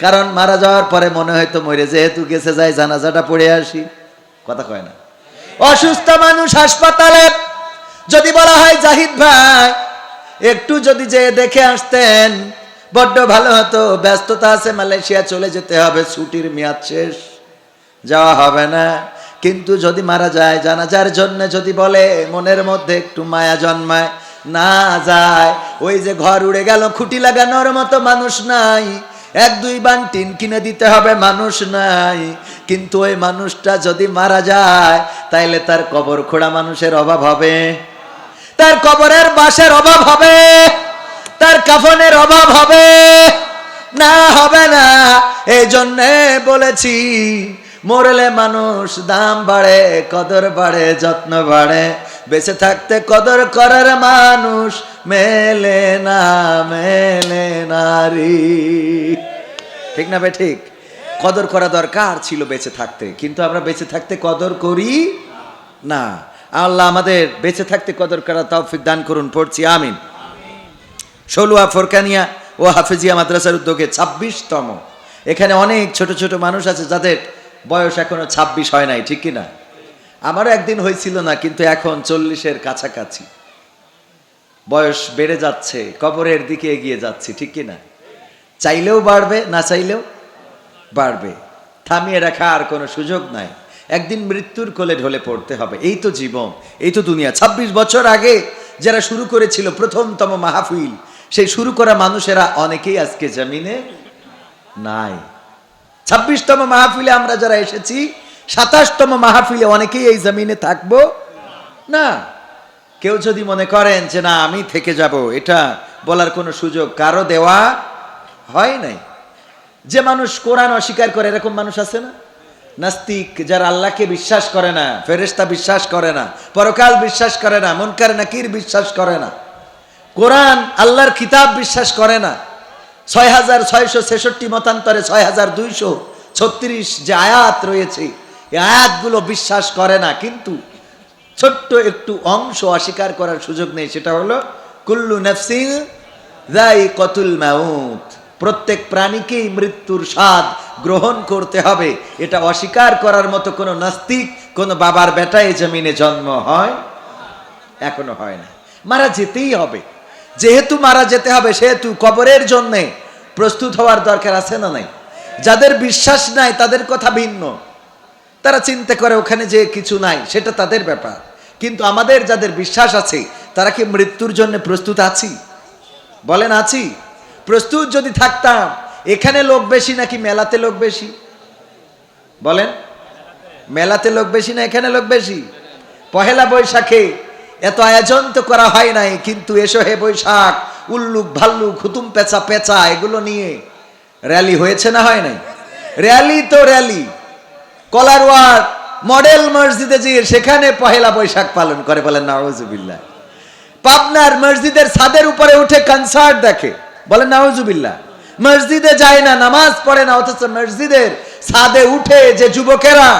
কারণ মারা যাওয়ার পরে মনে হয়তো মরে যেহেতু গেছে, যাই জানাজাটা পড়ে আসি। কথা কয় না? অসুস্থ মানুষ হাসপাতালে যদি বলা হয় জাহিদ ভাই একটু যদি যে দেখে আসতেন বড্ড ভালো হতো, ব্যস্ততা আছে, মালয়েশিয়া চলে যেতে হবে, ছুটির মেয়াদ শেষ, যাওয়া হবে না। কিন্তু যদি মারা যায় জানাজার জন্য যদি বলে, মনের মধ্যে একটু মায়া জন্মায়, না যায়। ওই যে ঘর উড়ে গেল, খুঁটি লাগানোর মতো মানুষ নাই, এক দুই বান টিন কিনে দিতে হবে, মানুষ নাই। কিন্তু ওই মানুষটা যদি মারা যায় তাইলে তার কবর খোঁড়া মানুষের অভাব হবে, তার কবরের বাসের অভাব হবে, তার কাফনের অভাব হবে না? হবে না। এই জন্যে বলেছি মরলে মানুষ দাম বাড়ে, কদর বাড়ে, যত্ন বাড়ে, বেঁচে থাকতে কদর করার মানুষ মেলে না, মেলে নারী। ঠিক না বে ঠিক? কদর করা দরকার ছিল বেঁচে থাকতে, কিন্তু আমরা বেঁচে থাকতে কদর করি না। আল্লাহ আমাদের বেঁচে থাকতে কদর করা তৌফিক দান করুন, পড়ছি আমিন। ষোলুয়া ফোরকানিয়া ও হাফেজিয়া মাদ্রাসার উদ্যোগে 26তম, এখানে অনেক ছোট ছোট মানুষ আছে যাদের বয়স এখনো 26 হয় নাই, ঠিক কিনা? আমারও একদিন হয়েছিল না, কিন্তু এখন 40-এর কাছাকাছি, বয়স বেড়ে যাচ্ছে, কবরের দিকে এগিয়ে যাচ্ছি, ঠিক কিনা? চাইলেও বাড়বে, না চাইলেও বাড়বে, থামিয়ে রাখা আর কোনো সুযোগ নাই। একদিন মৃত্যুর কোলে ঢলে পড়তে হবে, এই তো জীবন, এই তো দুনিয়া। 26 বছর আগে যারা শুরু করেছিল প্রথমতম মাহফিল, সেই শুরু করা মানুষেরা অনেকেই আজকে জমিনে নাই। 26তম মাহফিলে আমরা যারা এসেছি, 27তম মাহফিলে অনেকেই এই জমিনে থাকবো না। কেউ যদি মনে করেন যে না আমি থেকে যাব, এটা বলার কোনো সুযোগ কারো দেওয়া হয় নাই। যে মানুষ কোরআন অস্বীকার করে, এরকম মানুষ আছে না? নাস্তিক, যারা আল্লাহকে বিশ্বাস করে না, ফেরেশতা বিশ্বাস করে না, পরকাল বিশ্বাস করে না, মুনকার নাকির বিশ্বাস করে না, কোরআন আল্লাহর কিতাব বিশ্বাস করে না। 6666 মতান্তরে 6236 যে আয়াত রয়েছে, এই আয়াতগুলো বিশ্বাস করে না। কিন্তু ছোট্ট একটু অংশ অস্বীকার করার সুযোগ নেই, সেটা হলো কুল্লু নাফসিন যায়িকাতুল মাউত, প্রত্যেক প্রাণীকেই মৃত্যুর স্বাদ গ্রহণ করতে হবে। এটা অস্বীকার করার মতো কোনো নাস্তিক, কোনো বাবার বেটায় জমিনে জন্ম হয় এখনো হয় না। মারা যেতেই হবে, যেহেতু মারা যেতে হবে সেহেতু কবরের জন্যে প্রস্তুত হওয়ার দরকার আছে না নাই? যাদের বিশ্বাস নাই তাদের কথা ভিন্ন, তারা চিন্তা করে ওখানে যে কিছু নাই, সেটা তাদের ব্যাপার। কিন্তু আমাদের যাদের বিশ্বাস আছে, তারা কি মৃত্যুর জন্য প্রস্তুত আছি? বলেন আছি? প্রস্তুত যদি থাকতাম, এখানে লোক বেশি নাকি মেলাতে লোক বেশি? বলেন, মেলাতে লোক বেশি না এখানে লোক বেশি? পহেলা বৈশাখে এত আয়োজন তো করা হয় নাই, কিন্তু এসো হে বৈশাখ, উল্লুক ভাল্লুক হুতুম পেঁচা পেঁচা এগুলো নিয়ে র্যালি হয়েছে না হয় নাই? র্যালি তো র্যালি, কলারওয়ার মডেল মসজিদে গিয়ে সেখানে পহেলা বৈশাখ পালন করে, বলেন নাউজুবিল্লাহ। পাবনার মসজিদের ছাদের উপরে উঠে কনসার্ট দেখে, বলেন নাউজুবিল্লাহ। মসজিদে যায় না, নামাজ পড়ে না, অথচ মসজিদের ছাদে উঠে যে যুবকেরা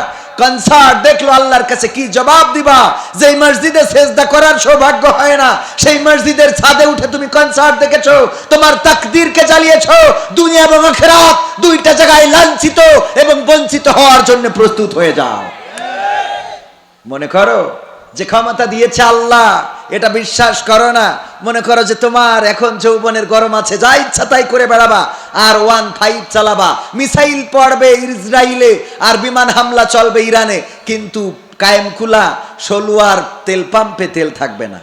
কনসার্ট দেখলো, আল্লাহর কাছে কি জবাব দিবা? যেই মসজিদে সেজদা করার সৌভাগ্য হয় না, সেই মসজিদের ছাদে উঠে তুমি কনসার্ট দেখেছো, তোমার তাকদীরকে জ্বালিয়েছো। দুনিয়া এবং আখিরাত দুইটা জায়গায় লাঞ্ছিত এবং বঞ্চিত হওয়ার জন্য প্রস্তুত হয়ে যাও। মনে করো যে ক্ষমতা দিয়েছে আল্লাহ, এটা বিশ্বাস করো না। মনে করো যে তোমার এখন যৌবনের গরম আছে, যা ইচ্ছা তাই করে বেড়াবা, আর 15 চালাবা, মিসাইল পড়বে ইসরায়েলে, আর বিমান হামলা চলবে ইরানে, কিন্তু কায়েমকুলা সলুয়ার তেল পাম্পে তেল থাকবে না।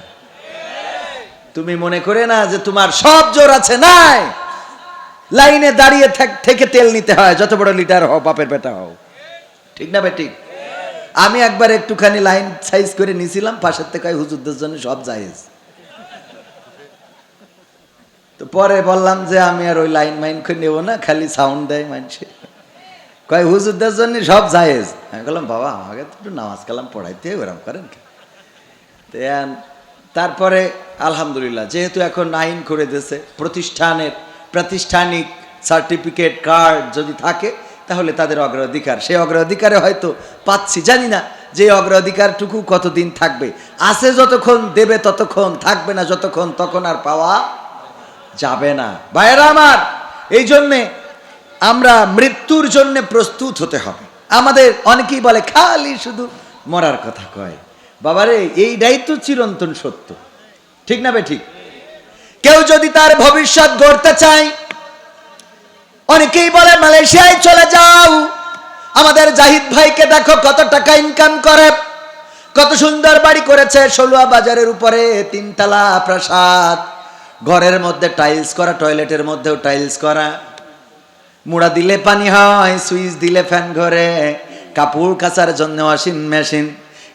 তুমি মনে করে না যে তোমার সব জোর আছে? নাই, লাইনে দাঁড়িয়ে থেকে তেল নিতে হয়, যত বড় লিটার হও, বাপের বেটা হও। ঠিক না বেঠিক? আমি একবার একটুখানি লাইন সাইজ করে নিয়েছিলাম, পাশের থেকে হুজুরদের জন্য সব জায়েজ। তো পরে বললাম যে আমি আর ওই লাইন মাইন করে নেবো না, খালি সাউন্ড দেয় মানুষে, কয় হুজুরদের জন্য সব জায়েজ। আমি বললাম বাবা আমাকে তো একটু নামাজ কালাম পড়াইতে ওরম করেন। তারপরে আলহামদুলিল্লাহ, যেহেতু এখন আইন করে দিয়েছে, প্রাতিষ্ঠানিক সার্টিফিকেট কার্ড যদি থাকে তাহলে তাদের অগ্রাধিকার, সেই অগ্রাধিকারে হয়তো পাচ্ছি, জানি না যে অগ্রাধিকারটুকু কতদিন থাকবে। আছে যতক্ষণ দেবে ততক্ষণ, থাকবে না যতক্ষণ, তখন আর পাওয়া যাবে না। ভাইয়েরা আমার, এই জন্যে আমরা মৃত্যুর জন্য প্রস্তুত হতে হবে। আমাদের অনেকেই বলে খালি শুধু মরার কথা কয়, বাবারে এইটাই তো চিরন্তন সত্য। ঠিক না বে ঠিক? কেউ যদি তার ভবিষ্যৎ গড়তে চায়, অনেকেই বলে মালয়েশিয়ায় চলে যাও। আমাদের জাহিদ ভাইকে দেখো কত টাকা ইনকাম করে, কত সুন্দর বাড়ি করেছে সলুয়া বাজারের উপরে, 3 তলা প্রাসাদ, ঘরের মধ্যে টাইলস করা, টয়লেটের মধ্যেও টাইলস করা, মুড়া দিলে পানি হয়, সুইচ দিলে ফ্যান ঘরে, কাপড় কাচার জন্য ওয়াশিং মেশিন,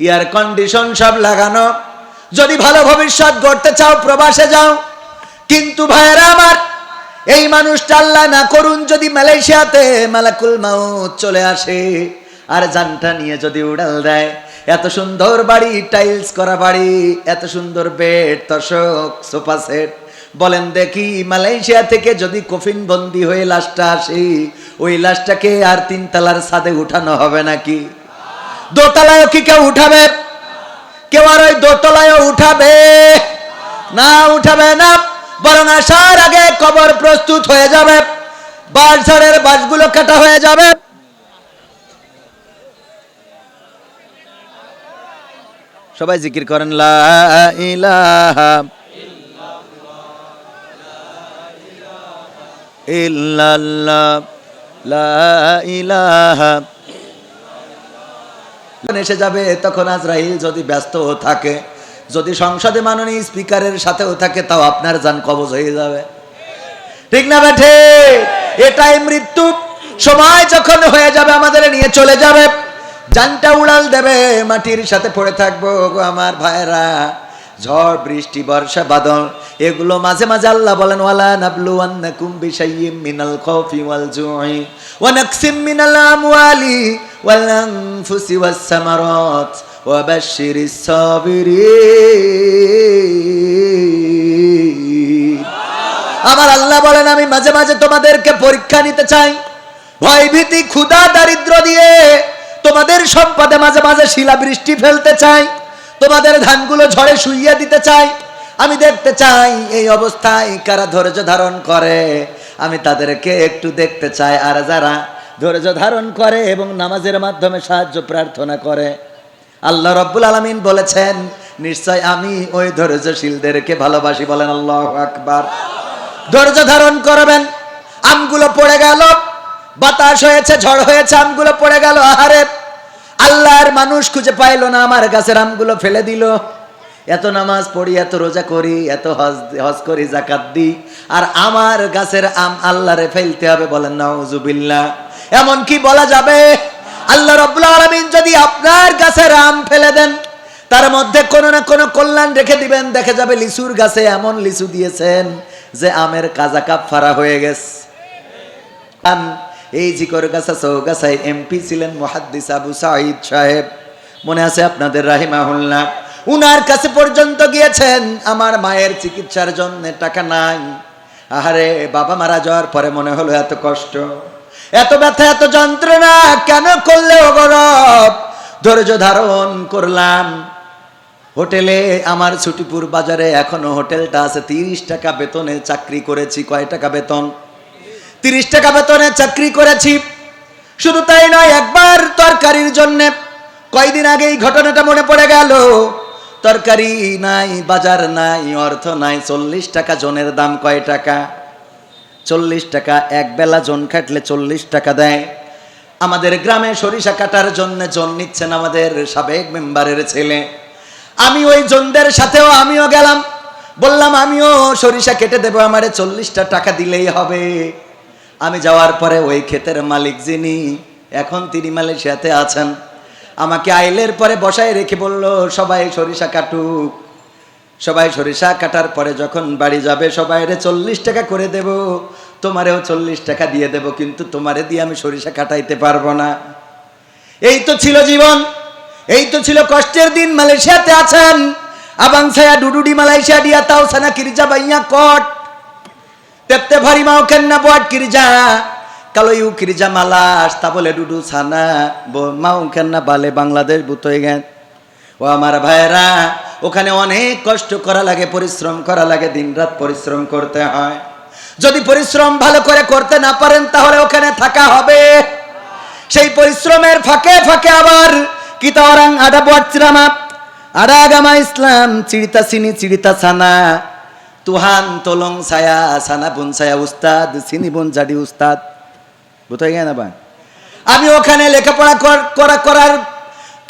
এয়ার কন্ডিশন সব লাগানো। যদি ভালো ভবিষ্যৎ গড়তে চাও প্রবাসে যাও। কিন্তু ভাইয়েরা আমার, এই মানুষটা আল্লাহ না করুন যদি মালয়েশিয়াতে মালাকুল মাউত চলে আসে আর জানটা নিয়ে যদি উড়াল দেয়, এত সুন্দর বাড়ি, টাইলস করা বাড়ি, এত সুন্দর বেড, তোশক, সোফা সেট, বলেন দেখি মালয়েশিয়া থেকে যদি কফিন বন্দি হয়ে লাশটা আসে, ওই লাশটাকে আর 3 তলার ছাদে উঠানো হবে নাকি? দোতলায়ও কি কেউ উঠাবে? কেউ আর ওই দোতলায়ও উঠাবে না? উঠাবে না। বরং আসার আগে কবর প্রস্তুত হয়ে যাবে, বাঁশঝাড়ের বাঁশগুলো কাটা হয়ে যাবে। সবাই জিকির করেন লা ইলাহা ইল্লাল্লাহ, লা ইলাহা। এসে যাবে তখন আজরাইল যদি ব্যস্ত থাকে, যদি সংসদে মাননীয় স্পিকারের সাথেও থাকে, তাও আপনার জান কবজ হয়ে যাবে। ঠিক না বেঠে? এটাই মৃত্যু। সময় যখন হয়ে যাবে আমাদের নিয়ে চলে যাবে, জানটা উড়াল দেবে, মাটির সাথে পড়ে থাকবো। আমার ভাইরা, ঝড় বৃষ্টি বর্ষা বাদল এগুলো মাঝে মাঝে আল্লাহ বলেন ওয়ালা নাবলুওয়ান্নাকুম বিশাইয়্যিম মিনাল খাউফি ওয়াল জুই ওয়া নাকসিম মিনাল আমওয়ালি ওয়াল আনফুসি ওয়াস সামারাত ওয়া বাশশিরিস সাবিরিন। আমার আল্লাহ বলেন আমি মাঝে মাঝে তোমাদেরকে পরীক্ষা নিতে চাই, ভয় ভীতি ক্ষুধা দারিদ্র দিয়ে তোমাদের সম্পদে মাঝে মাঝে শিলাবৃষ্টি ফেলতে চাই, তোমাদের ধানগুলো ঝড়ে শুইয়ে দিতে চাই। আমি দেখতে চাই এই অবস্থায় কারা ধৈর্য ধারণ করে, আমি তাদেরকে একটু দেখতে চাই। আর যারা ধৈর্য ধারণ করে এবং নামাজের মাধ্যমে সাহায্য প্রার্থনা করে, আল্লাহ রাব্বুল আলামিন বলেছেন নিশ্চয় আমি ওই ধৈর্যশীলদেরকে ভালোবাসি। বলেন আল্লাহু আকবার। ধৈর্য ধারণ করবেন। আমগুলো পড়ে গেল, বাতাস হয়েছে, ঝড় হয়েছে, আমগুলো পড়ে গেল। আহারে, আল্লাহর মানুষ খুঁজে পাইল না, আমার গাছের আমগুলো ফেলে দিল। এত নামাজ পড়ি, এত রোজা করি, এত হজ করি, যাকাত দিই, আর আমার গাছের আম আল্লাহরে ফেলতে হবে। বলেন নাউজুবিল্লাহ। এমন কি বলা যাবে? আল্লাহ রাব্বুল আলামিন যদি আপনার গাছের আম ফেলে দেন, তার মধ্যে কোনো না কোনো কল্যাণ রেখে দিবেন। দেখা যাবে লিচুর গাছে এমন লিচু দিয়েছেন যে আমের কাজা কাফারা হয়ে গেছে। এই জিকরগাছা চৌগাছায় এমপি ছিলেন মুহাদ্দিস আবু সাঈদ সাহেব, মনে আছে আপনাদের রাহিমাহুল্লাহ? উনার কাছে পর্যন্ত গিয়েছেন, আমার মায়ের চিকিৎসার জন্য টাকা নাই। আহারে, বাবা মারা যাওয়ার পরে মনে হলো এত কষ্ট, এত ব্যথা, এত যন্ত্রণা কেন করলে ওগো রব? ধৈর্য ধারণ করলাম। হোটেলে, আমার ছুটিপুর বাজারে এখনো হোটেলটা আছে, 30 টাকা বেতনে চাকরি করেছি। কয় টাকা বেতন? 30 টাকা বেতনে চাকরি করেছি। শুধু তাই নয়, একবার তরকারির জন্য, কয়দিন আগে এই ঘটনাটা মনে পড়ে গেল, তরকারি নাই, বাজার নাই, অর্থ নাই। 40 টাকা জনের দাম। কয় টাকা? 40 টাকা। এক বেলা জন কাটলে 40 টাকা দেয়। আমাদের গ্রামে সরিষা কাটার জন্য জন নিচ্ছেন আমাদের সাবেক মেম্বারের ছেলে। আমি ওই জনদের সাথেও আমিও গেলাম, বললাম আমিও সরিষা কেটে দেবো, আমারে 40টা টাকা দিলেই হবে। আমি যাওয়ার পরে ওই ক্ষেতের মালিক যিনি, এখন তিনি মালয়েশিয়াতে আছেন, আমাকে আইলের পরে বসায় রেখে বলল সবাই সরিষা কাটুক। সবাই সরিষা কাটার পরে যখন বাড়ি যাবে সবাইরে 40 টাকা করে দেব, তোমারেও 40 টাকা দিয়ে দেব, কিন্তু তোমারে দিয়ে আমি সরিষা কাটাইতে পারবো না। এই তো ছিল জীবন, এই তো ছিল কষ্টের দিন। মালয়েশিয়াতে আছেন, আবাং ছায়া ডুডুডি মালয়েশিয়া দিয়া তাও সানা কিরজা বাইয়া কট তেপতে ভারি মাও কেন্না বট কিরজা কালো ইউ কিরজা মালাস তা বলে ডুডু ছানা মাও কেন্না বালে বাংলাদেশ বুতই গেন। ও আমার ভাইরা, ওখানে অনেক কষ্ট করা লাগে, পরিশ্রম করা লাগে, দিনরাত পরিশ্রম করতে হয়। যদি পরিশ্রম ভালো করে করতে না পারেন তাহলে ওখানে থাকা হবে। সেই পরিশ্রমের ফাঁকে ফাঁকে আবার kita orang ada buat ceramah, ada agama Islam, cerita sini cerita sana. Tuhan tolong saya, sana pun saya ustad, sini pun jadi ustad. Betul ya Bang? আমি ওখানে লেখাপড়া করার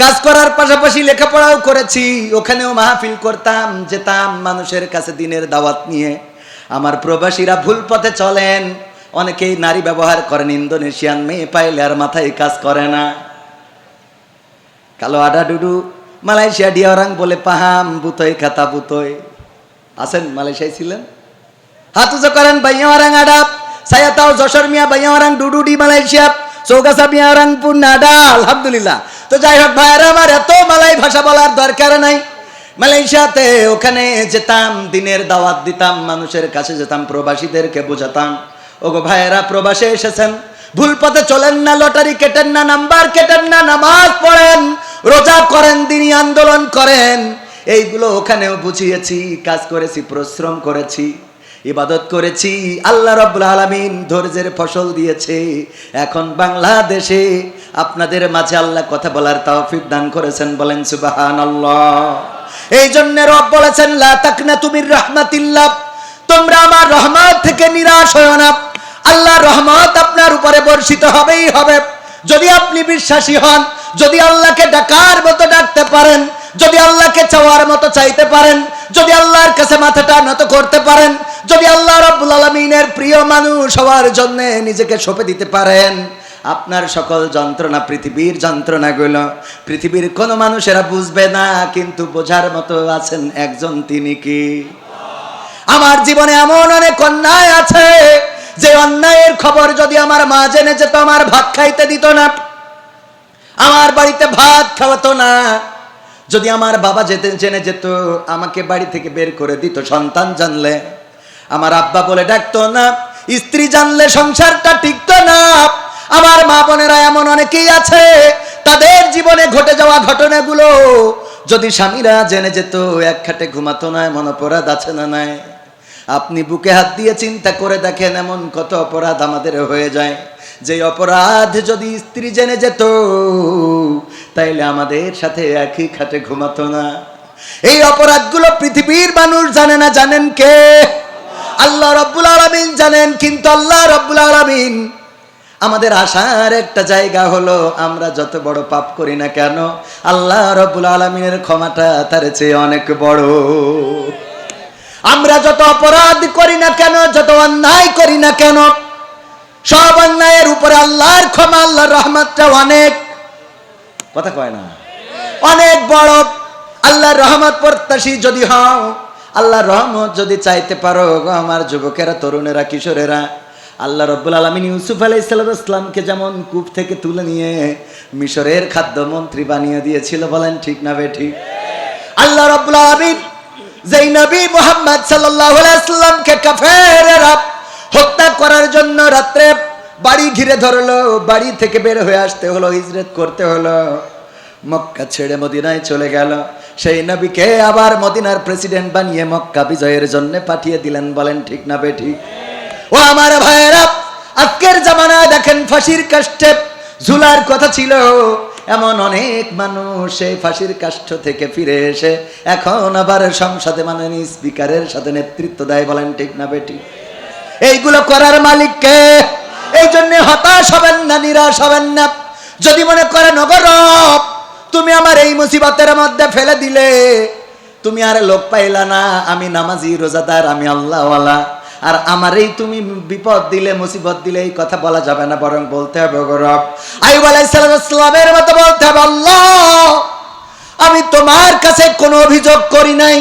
কাজ করার পাশাপাশি লেখাপড়াও করেছি। ওখানেও মাহফিল করতাম, যেতাম মানুষের কাছে দিনের দাওয়াত নিয়ে। আমার প্রবাসীরা ভুল পথে চলেন, অনেকেই নারী ব্যবহার করেন, ইন্দোনেশিয়ান মেয়ে পাইলে আর মাথায় কাজ করে না। Kalau ada duduk Malaysia dia orang boleh paham butoy kata butoy. Asen Malaysia ছিলেন? হাত উঁচু করেন, banyak orang ada. Saya tahu Joshor Mia banyak orang duduk di Malaysia. Sogasa Mia orang pun ada, alhamdulillah. তো যাই হোক ভাইরা আমার, এত মালাই ভাষা বলার দরকার নাই। মালয়েশিয়াতে ওখানে যেতাম, দিনের দাওয়াত দিতাম, মানুষের কাছে যেতাম, প্রবাসীদেরকে বোঝাতাম, ওগো ভাইরা প্রবাসে এসেছেন, ভুল পথে চলেন না, লটারি কেটেন না, নাম্বার কেটেন না, নামাজ পড়েন, রোজা করেন, দিনী আন্দোলন করেন। এইগুলো ওখানেও বুঝিয়েছি, কাজ করেছি, পরিশ্রম করেছি, ইবাদত করেছি। আল্লাহ রাব্বুল আলামিন ধৈর্যের ফসল দিয়েছে। এখন বাংলাদেশে আপনাদের মাঝে আল্লাহ কথা বলার তৌফিক দান করেছেন। বলেন সুবহানাল্লাহ। এই জন্য রব বলেছেন লা তাকনাতু মির রাহমাতিল্লাহ, তোমরা আমার রহমত থেকে নিরাশ হয়ো না। আল্লাহর রহমত আপনার উপরে বর্ষিত হবেই হবে যদি আপনি বিশ্বাসী হন, যদি আল্লাহকে ডাকার মতো ডাকতে পারেন, যদি আল্লাহকে চাওয়ার মতো চাইতে পারেন, যদি আল্লাহর কাছে মাথাটা নত করতে পারেন, যদি আল্লাহ রাব্বুল আলামিনের প্রিয় মানুষ হওয়ার জন্য নিজেকে সঁপে দিতে পারেন। আপনার সকল যন্ত্রণা, পৃথিবীর যন্ত্রণাগুলো পৃথিবীর কোনো মানুষেরা বুঝবে না, কিন্তু বোঝার মতো আছেন একজন, তিনি কি? আমার জীবনে এমন অনেক অন্যায় আছে যে অন্যায়ের খবর যদি আমার মা জেনে যেত, আমার ভাত খাইতে দিত না, আমার বাড়িতে ভাত খাওয়াতো না। যদি আমার বাবা জেনে যেত, আমাকে বাড়ি থেকে বের করে দিত। সন্তান জানলে আমার আব্বা বলে ডাকতো না, স্ত্রী জানলে সংসারটা টিকতো না। আমার মা বোনেরা এমন অনেকেই আছে, তাদের জীবনে ঘটে যাওয়া ঘটনাগুলো যদি স্বামীরা জেনে যেত, এক খাটে ঘুমাতো না। এমন অপরাধ আছে না নাই? আপনি বুকে হাত দিয়ে চিন্তা করে দেখেন, এমন কত অপরাধ আমাদের হয়ে যায়, যে অপরাধ যদি স্ত্রী জেনে যেত, তাইলে আমাদের সাথে একই খাটে ঘুমাতো না। এই অপরাধগুলো পৃথিবীর মানুষ জানে না। জানেন কে? আল্লাহ রাব্বুল আলামিন জানেন। কিন্তু আল্লাহ রাব্বুল আলামিন আমাদের আশার একটা জায়গা হলো, আমরা যত বড় পাপ করি না কেন, আল্লাহ রাব্বুল আলামিনের ক্ষমাটা তার চেয়ে অনেক বড়। আমরা যত অপরাধ করি না কেন, যত অন্যায় করি না কেন, সব অন্যায়ের উপরে আল্লাহর ক্ষমা, আল্লাহর রহমতটা অনেক, কথা কয় না, অনেক বড়। আল্লাহর রহমত প্রত্যাশী যদি হও, আল্লাহর রহমত যদি চাইতে পারো, আমার যুবকেরা, তরুণেরা, কিশোরেরা, আল্লাহ রাব্বুল আলামিন ইউসুফ আলাইহিস সালামকে যেমন কূপ থেকে তুলে নিয়ে মিশরের খাদ্যমন্ত্রী বানিয়ে দিয়েছিল, বলেন ঠিক না বেঠিক? আল্লাহ রাব্বুল আলামিন যেই নবী মুহাম্মদ সাল্লাল্লাহু আলাইহি ওয়াসাল্লামকে কাফেররা হত্যা করার জন্য রাত্রে বাড়ি ঘিরে ধরলো, বাড়ি থেকে বের হয়ে আসতে হলো, হিজরত করতে হলো, মক্কা ছেড়ে মদিনায় চলে গেল, সেই নবীকে আবার মদিনার প্রেসিডেন্ট বানিয়ে মক্কা বিজয়ের জন্য পাঠিয়ে দিলেন, বলেন ঠিক না বেঠিক? ও আমার ভাইয়েরা, আজকের জামানায় দেখেন ফাঁসির কাষ্ঠে ঝুলার কথা ছিল, এমন অনেক মানুষ সেই ফাঁসির কাষ্ঠ থেকে ফিরে এসে এখন আবার সংসদে মাননীয় স্পিকারের সাথে নেতৃত্ব দেয়, বলেন ঠিক না বেঠিক? এইগুলো করার মালিক কে? এই জন্য হতাশ হবেন না, নিরাশ হবেন না। যদি মনে করেন ওগো রব, তুমি আমার এই মুসিবতের মধ্যে ফেলে দিলে, তুমি আর লোক পাইলা না, আমি নামাজি, রোজাদার, আমি আল্লাহওয়ালা, আর আমার এই তুমি বিপদ দিলে, মুসিবত দিলে, এই কথা বলা যাবে না, বরং বলতে হবে ওগো রব, আইয়ুব আলাইহিস সালামের মতো বলতে হবে, আল্লাহ, আমি তোমার কাছে কোনো অভিযোগ করি নাই,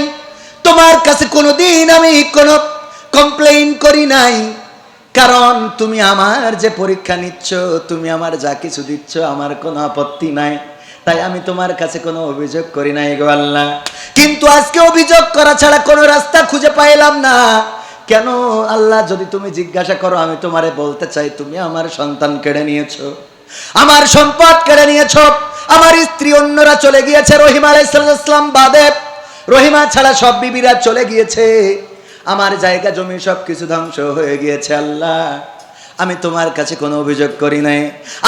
তোমার কাছে কোনোদিন আমি কোনো কমপ্লেইন করি নাই, কারণ তুমি আমার যে পরীক্ষা নিচ্ছ, তুমি আমার যা কিছু দিচ্ছ, আমার কোনো আপত্তি নাই, তাই আমি তোমার কাছে কোনো অভিযোগ করি নাই গো আল্লাহ। কিন্তু আজকে অভিযোগ করা ছাড়া কোনো রাস্তা খুঁজে পাইলাম না। কেন আল্লাহ? যদি তুমি জিজ্ঞাসা করো, আমি তোমারে বলতে চাই, তুমি আমার সন্তান কেড়ে নিয়েছো, আমার সম্পদ কেড়ে নিয়েছো, আমার স্ত্রী অন্যরা চলে গিয়েছে, রহিমা আলাইহিস সালাম বাদে, রহিমা ছাড়া সব বিবিরা চলে গিয়েছে, আমার জায়গা জমি সব কিছু ধ্বংস হয়ে গিয়েছে। আল্লাহ, আমি তোমার কাছে কোনো অভিযোগ করি নাই।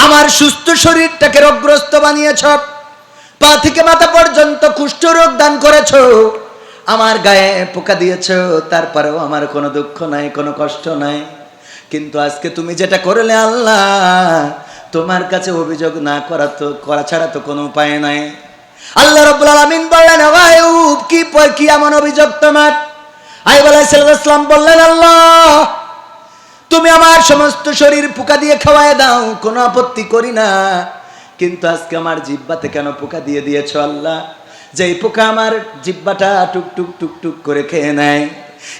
আমার সুস্থ শরীরটাকে রোগগ্রস্ত বানিয়েছ, পা থেকে মাথা পর্যন্ত কুষ্ঠ রোগ দান করেছ, আমার গায়ে পোকা দিয়েছ, তারপরেও আমার কোনো দুঃখ নাই, কোনো কষ্ট নাই। কিন্তু আজকে তুমি যেটা করলে আল্লাহ, তোমার কাছে অভিযোগ না করা ছাড়া তো কোনো উপায় নাই। আল্লাহ রাব্বুল আলামিন বললেন, আইয়ুব, কি এমন অভিযোগ তোমার? আইয়ুব আলাইহিস সালাম বললেন, আল্লাহ, তুমি আমার সমস্ত শরীর পোকা দিয়ে খাওয়ায় দাও, কোনো আপত্তি করি না, কিন্তু আজকে আমার জিহ্বাতে কেন পোকা দিয়ে দিয়েছো আল্লাহ? যেই পোকা আমার জিহ্বাটা টুক টুক টুক টুক করে খেয়ে নেয়,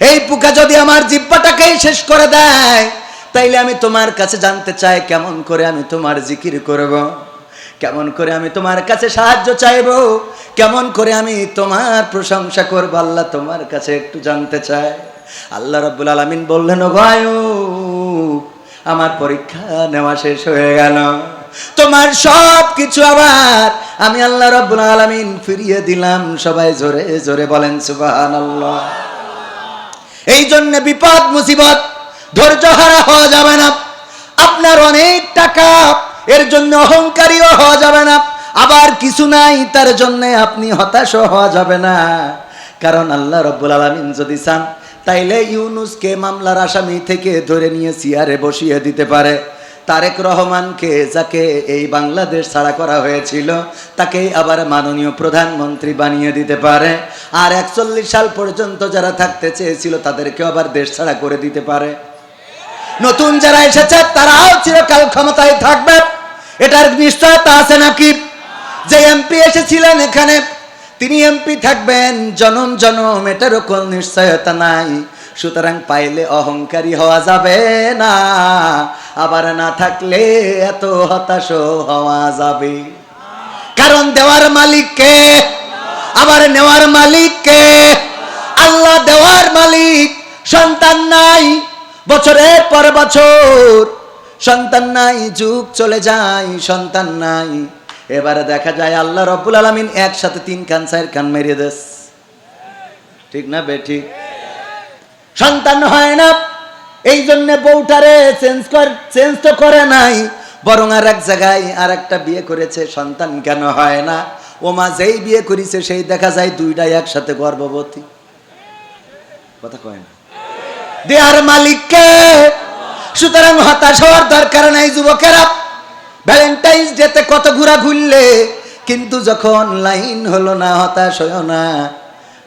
এই পোকা যদি আমার জিহ্বাটাকেই শেষ করে দেয়, তাইলে আমি তোমার কাছে জানতে চাই, কেমন করে আমি তোমার জিকির করব, কেমন করে আমি তোমার কাছে সাহায্য চাইব, কেমন করে আমি তোমার প্রশংসা করব, আল্লাহ তোমার কাছে একটু জানতে চাই। আল্লাহ রাব্বুল আলামিন বললেন, ও আইয়ুব, আমার পরীক্ষা নেওয়া শেষ হয়ে গেল, তোমার সব কিছু আবার আমি আল্লাহ রাব্বুল আলামিন ফিরিয়ে দিলাম। সবাই জোরে জোরে বলেন সুবহানাল্লাহ। এই জন্য বিপদ মুসিবত ধৈর্য হারা হওয়া যাবে না। আপনার অনেক টাকা, এর জন্য অহংকারীও হওয়া যাবে না, আবার কিছু নাই তার জন্য আপনি হতাশ হওয়া যাবে না। কারণ আল্লাহ রাব্বুল আলামিন যদি চান, তাইলে ইউনুসকে মামলার আসামি থেকে ধরে নিয়ে চেয়ারে বসিয়ে দিতে পারে। তারেক রহমানকে, যাকে এই বাংলাদেশ ছাড়া করা হয়েছিল, তাকেই আবার মাননীয় প্রধানমন্ত্রী বানিয়ে দিতে পারে। আর 41 সাল পর্যন্ত যারা থাকতে চেয়েছিল, তাদেরকেও আবার দেশ ছাড়া করে দিতে পারে। নতুন যারা এসেছে, তারাও চিরকাল ক্ষমতায় থাকবে, এটার নিশ্চয়তা আছে নাকি? যে এমপি এসেছিলেন এখানে, তিনি এমপি থাকবেন জনম জনম, এটারও কোন নিশ্চয়তা নাই। সুতরাং পাইলে অহংকারী হওয়া যাবে না, আবার না থাকলে এত হতাশ হওয়া যাবে। কারণ দেওয়ার মালিক কে? আবার নেওয়ার মালিক কে? আল্লাহ দেওয়ার মালিক, সন্তান নাই, বছরের পর বছর সন্তান নাই, যুগ চলে যায়, সন্তান নাই। এবারে দেখা যায় আল্লাহ রাব্বুল আলামিন একসাথে 3 কান 4 কান মেরে দেস, ঠিক না বেঠিক? সন্তান হয় না, এই জন্য বউটারে চেঞ্জ তো করে নাই, বরং আর এক জায়গায় আর একটা বিয়ে করেছে। সন্তান কেন হয় না? ও মা যেই বিয়ে করেছে সেই দেখা যায় দুইটাই একসাথে গর্ভবতী। কথা কয় না? দেয়ার মালিককে। সুতরাং হতাশ হওয়ার দরকার নাই যুবকেরা। ভ্যালেন্টাইন্স ডেতে কত ঘোরা ঘুরলে, কিন্তু যখন লাইন হলো না, হতাশ হইও না,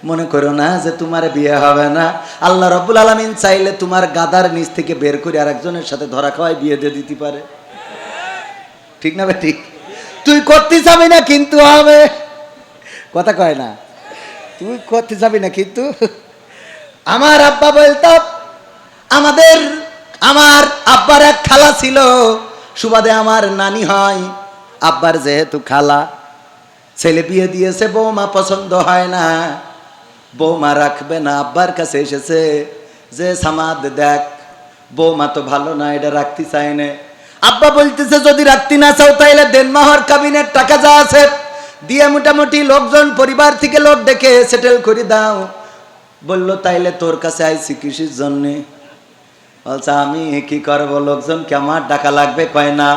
মনে করো না যে তোমার বিয়ে হবে না। আল্লাহ রাব্বুল আলামিন চাইলে তোমার গাদার নিচ থেকে বের করে আরেকজনের সাথে ধরা খাওয়ায় বিয়ে দিয়ে দিতে পারে, ঠিক না? ঠিক। তুই করতে যাবি না কিন্তু হবে। কথা কয় না? তুই করতে যাবি না কিন্তু। আমার আব্বা বলতো, আমার আব্বার এক খালা ছিল, সুবাদে আমার নানি হয়। আব্বার যেহেতু খালা, ছেলে বিয়ে দিয়েছে, বৌমা পছন্দ হয় না, বৌমা রাখবে না। আব্বার কাছে এসেছে যে সামাদ দেখ, বৌমা তো ভালো না, এটা রাখতে চাই না। আব্বা বলতেছে যদি রাখতে না চাও তাইলে দেনমাহর কাবিনের টাকা যা আছে দিয়ে মোটামুটি লোকজন পরিবার থেকে লোক ডেকে সেটেল করে দাও। বলল তাইলে তোর কাছে আইছি কৃষির জন্যে। বলছে আমি কি করবো, লোকজনকে আমার ডাকা লাগবে। কয় না,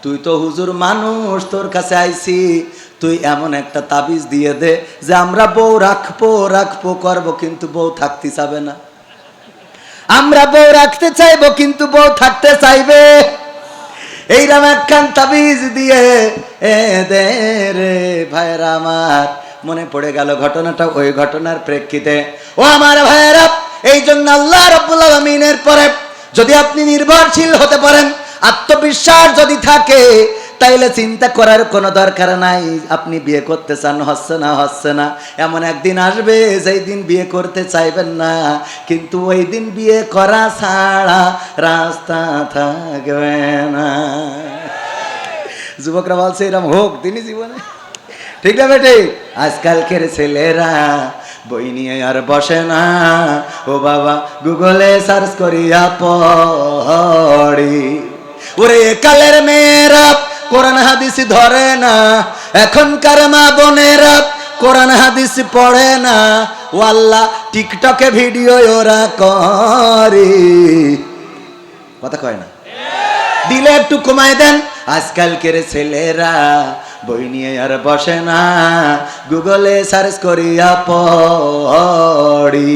তুই তো হুজুর মানুষ, তোর কাছে আইছি, তুই এমন একটা তাবিজ দিয়ে দে যে আমরা বউ রাখবো করবো, কিন্তু বউ থাকতে চাবে না। আমরা বউ রাখতে চাইবো কিন্তু বউ থাকতে চাইবে। এইরকম একখান তাবিজ দিয়ে দে রে ভাইরা আমার। মনে পড়ে গেল ঘটনাটা, ওই ঘটনার প্রেক্ষিতে। ও আমার ভাইরা, এই জন্য আল্লাহ রাব্বুল আলামিনের পরে যদি আপনি নির্ভরশীল হতে পারেন, আত্মবিশ্বাস যদি থাকে, তাইলে চিন্তা করার কোনো দরকার নাই। আপনি বিয়ে করতে চান, হচ্ছে না, এমন একদিন আসবে যেই দিন বিয়ে করতে চাইবেন না, কিন্তু ওই দিন বিয়ে করা ছাড়া রাস্তা থাকবে না। যুবকরা বলছে এরকম হোক দিনই জীবনে, ঠিক না বেটে? আজকালকের ছেলেরা বই নিয়ে আর বসে না, ও বাবা গুগলে সার্চ করিয়া পড়ি। ওরে কালের মেয়েরা কোরআন হাদিস ধরে না, এখনকার মা বোনেরা কোরআন হাদিস পড়ে না, ও আল্লাহ টিকটকে ভিডিও ওরা করে। কথা কয় না? দিলে একটু কমায় দেন। আজকালকের ছেলেরা বই নিয়ে আর বসে না, গুগলে সার্চ করিয়া পড়ি।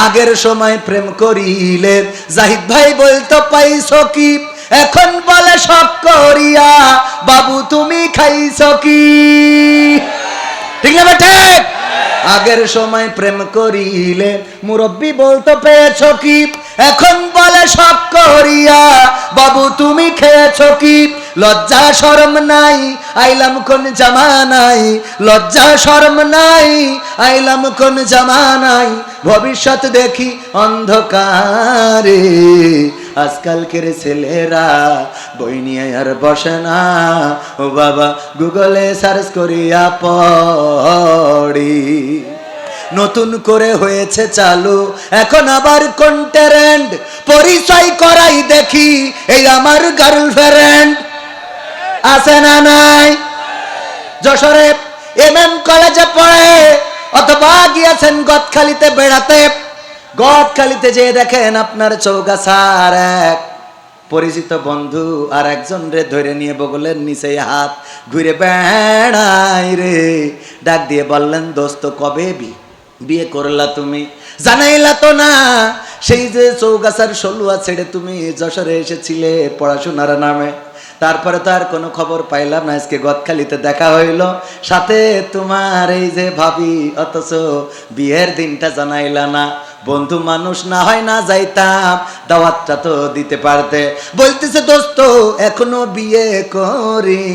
আগের সময় প্রেম করিলে জাহিদ ভাই বলতো পাইছো কি, এখন বলে শখ করিয়া বাবু তুমি খাইছো কি, ঠিক না বেটা? আগের সময় প্রেম করিলে মুরব্বি বলতো পেয়েছো কি, এখন বলে শখ করিয়া বাবু তুমি খেয়েছো কি। লজ্জা শরম নাই, আইলাম কোন জামানায়, লজ্জা শরম নাই, আইলাম কোন জামানায়, ভবিষ্যৎ দেখি অন্ধকারে। আজকালকের ছেলেরা বই নিয়ে আর বসে না, ও বাবা গুগলে সার্চ করিয়া পড়ি। নতুন করে হয়েছে চালু এখন আবার কন্টেন্ট, পরিচয় করাই দেখি এই আমার গার্লফ্রেন্ড। আছে না নাই? যশোরে এমএম কলেজে পড়ে, অথবা গিয়েছেন গদখালিতে বেড়াতে, গদখালিতে যে দেখেন আপনার চৌগাছার এক পরিচিত বন্ধু আর একজন রে ধরে নিয়ে বগলের নিচে হাত ঘুরে বেড়াই রে, ডাক দিয়ে বললেন দোস্ত কবে বিয়ে করলা তুমি? জানাইলা তো না। সেই যে চৌগাছার সলুয়া ছেড়ে তুমি যশোরে এসেছিলে পড়াশোনার নামে, তারপরে তো আর কোনো খবর পাইলাম না। আজকে গদখালিতে দেখা হইল, সাথে তোমার এই যে ভাবি, অথচ বিয়ের দিনটা জানাইলা না। বন্ধু মানুষ না হয় না যাইতাম, দাওয়াতটা তো দিতে পারতে। বলতেছে দোস্ত এখনো বিয়ে করি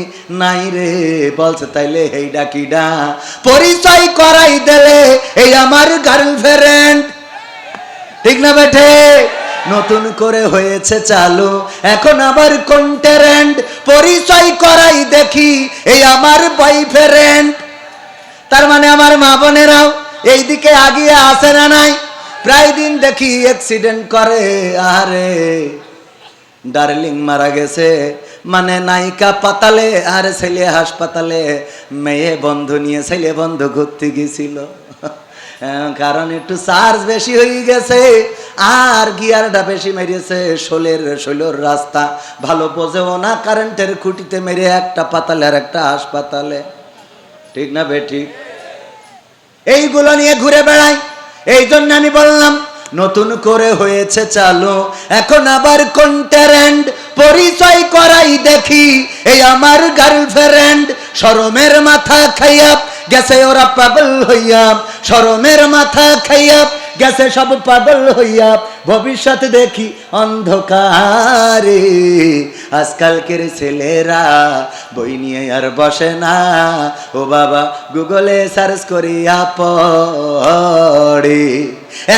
নাই রে। বলছে তাইলে এই ডাকিডা পরিচয় করাই দিলে এই আমার গার্লফ্রেন্ড, ঠিক না বেঠে? নতুন করে হয়েছে চালু এখন আবার কন্টেন্ট, পরিচয় করাই দেখি এই আমার বয়ফ্রেন্ড। তার মানে আমার মা বোনেরাও এইদিকে আগিয়ে আসে না নাই? প্রায় দিন দেখি অ্যাক্সিডেন্ট করে, আরে ডার্লিং মারা গেছে, মানে নায়িকা পাতালে আর ছেলে হাসপাতালে, মেয়ে বন্ধু নিয়ে ছেলে বন্ধু ঘুরতে গেছিল, কারণ একটু চার্জ বেশি হয়ে গেছে আর গিয়ারটা বেশি মেরেছে, শোলের রাস্তা ভালো বোঝেও না, কারেন্টের খুঁটিতে মেরে একটা পাতালে আর একটা হাসপাতালে। ঠিক না বেঠিক? এইগুলো নিয়ে ঘুরে বেড়াই। এই জন্য আমি বললাম নতুন করে হয়েছে চালু, এখন আবার কোন ট্যালেন্ট পরিচয় করাই দেখি, এই আমার গার্লফ্রেন্ড শরমের মাথা খাইয়া গেছে ওরা পাগল হইয়া, শরমের মাথা খাইয়া গেছে সব পাগল হইয়া, ভবিষ্যৎ দেখি অন্ধকারে, আজকালকের ছেলেরা বই নিয়ে আর বসে না, ও বাবা গুগলে সার্চ করিয়া পড়ে,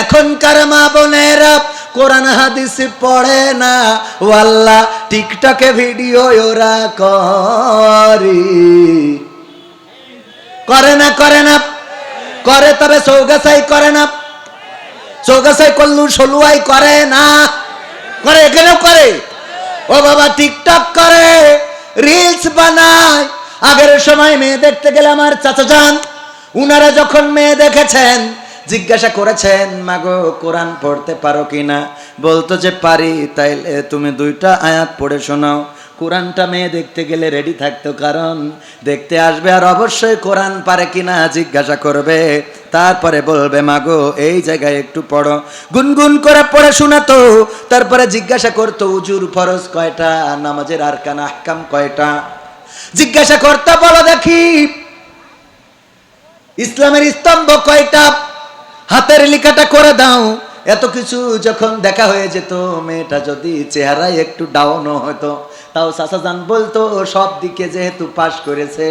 এখনকার মা বোনেরা কোরআন হাদিস পড়ে না, ও আল্লাহ টিকটকে ভিডিও ওরা করে না করে, তবে চৌগাছাই করে না, চৌগাছাই করলু সলুয়াই করে না, করে এখানেও করে, ও বাবা টিকটক করে, রিলস বানায়। আগের সময় মেয়ে দেখতে গেলে আমার চাচা যান, উনারা যখন মেয়ে দেখেছেন জিজ্ঞাসা করেছেন মাগো কোরআন পড়তে পারো কিনা, বলতো যে পারি, তাইলে তুমি 2টা আয়াত পড়ে শোনাও। কোরআনটা মেয়ে দেখতে গেলে রেডি থাকতো, কারণ দেখতে আসবে আর অবশ্যই কোরআন পারে কিনা জিজ্ঞাসা করবে, তারপরে বলবে মাগো এই জায়গায় একটু পড়ো, গুনগুন করে পড়ে শোনাতো, তারপরে জিজ্ঞাসা করতো উজুর ফরজ কয়টা, নামাজের আরকান আহকাম কয়টা, জিজ্ঞাসা করতে বলো দেখি ইসলামের স্তম্ভ কয়টা, হাতের লেখাটা করে দাও। এত কিছু যখন দেখা হয়ে যেত, মেয়েটা যদি চেহারায় একটু ডাউনও হতো, তাও চাচা জান বলতো সব দিকে যেহেতু পাশ করেছে,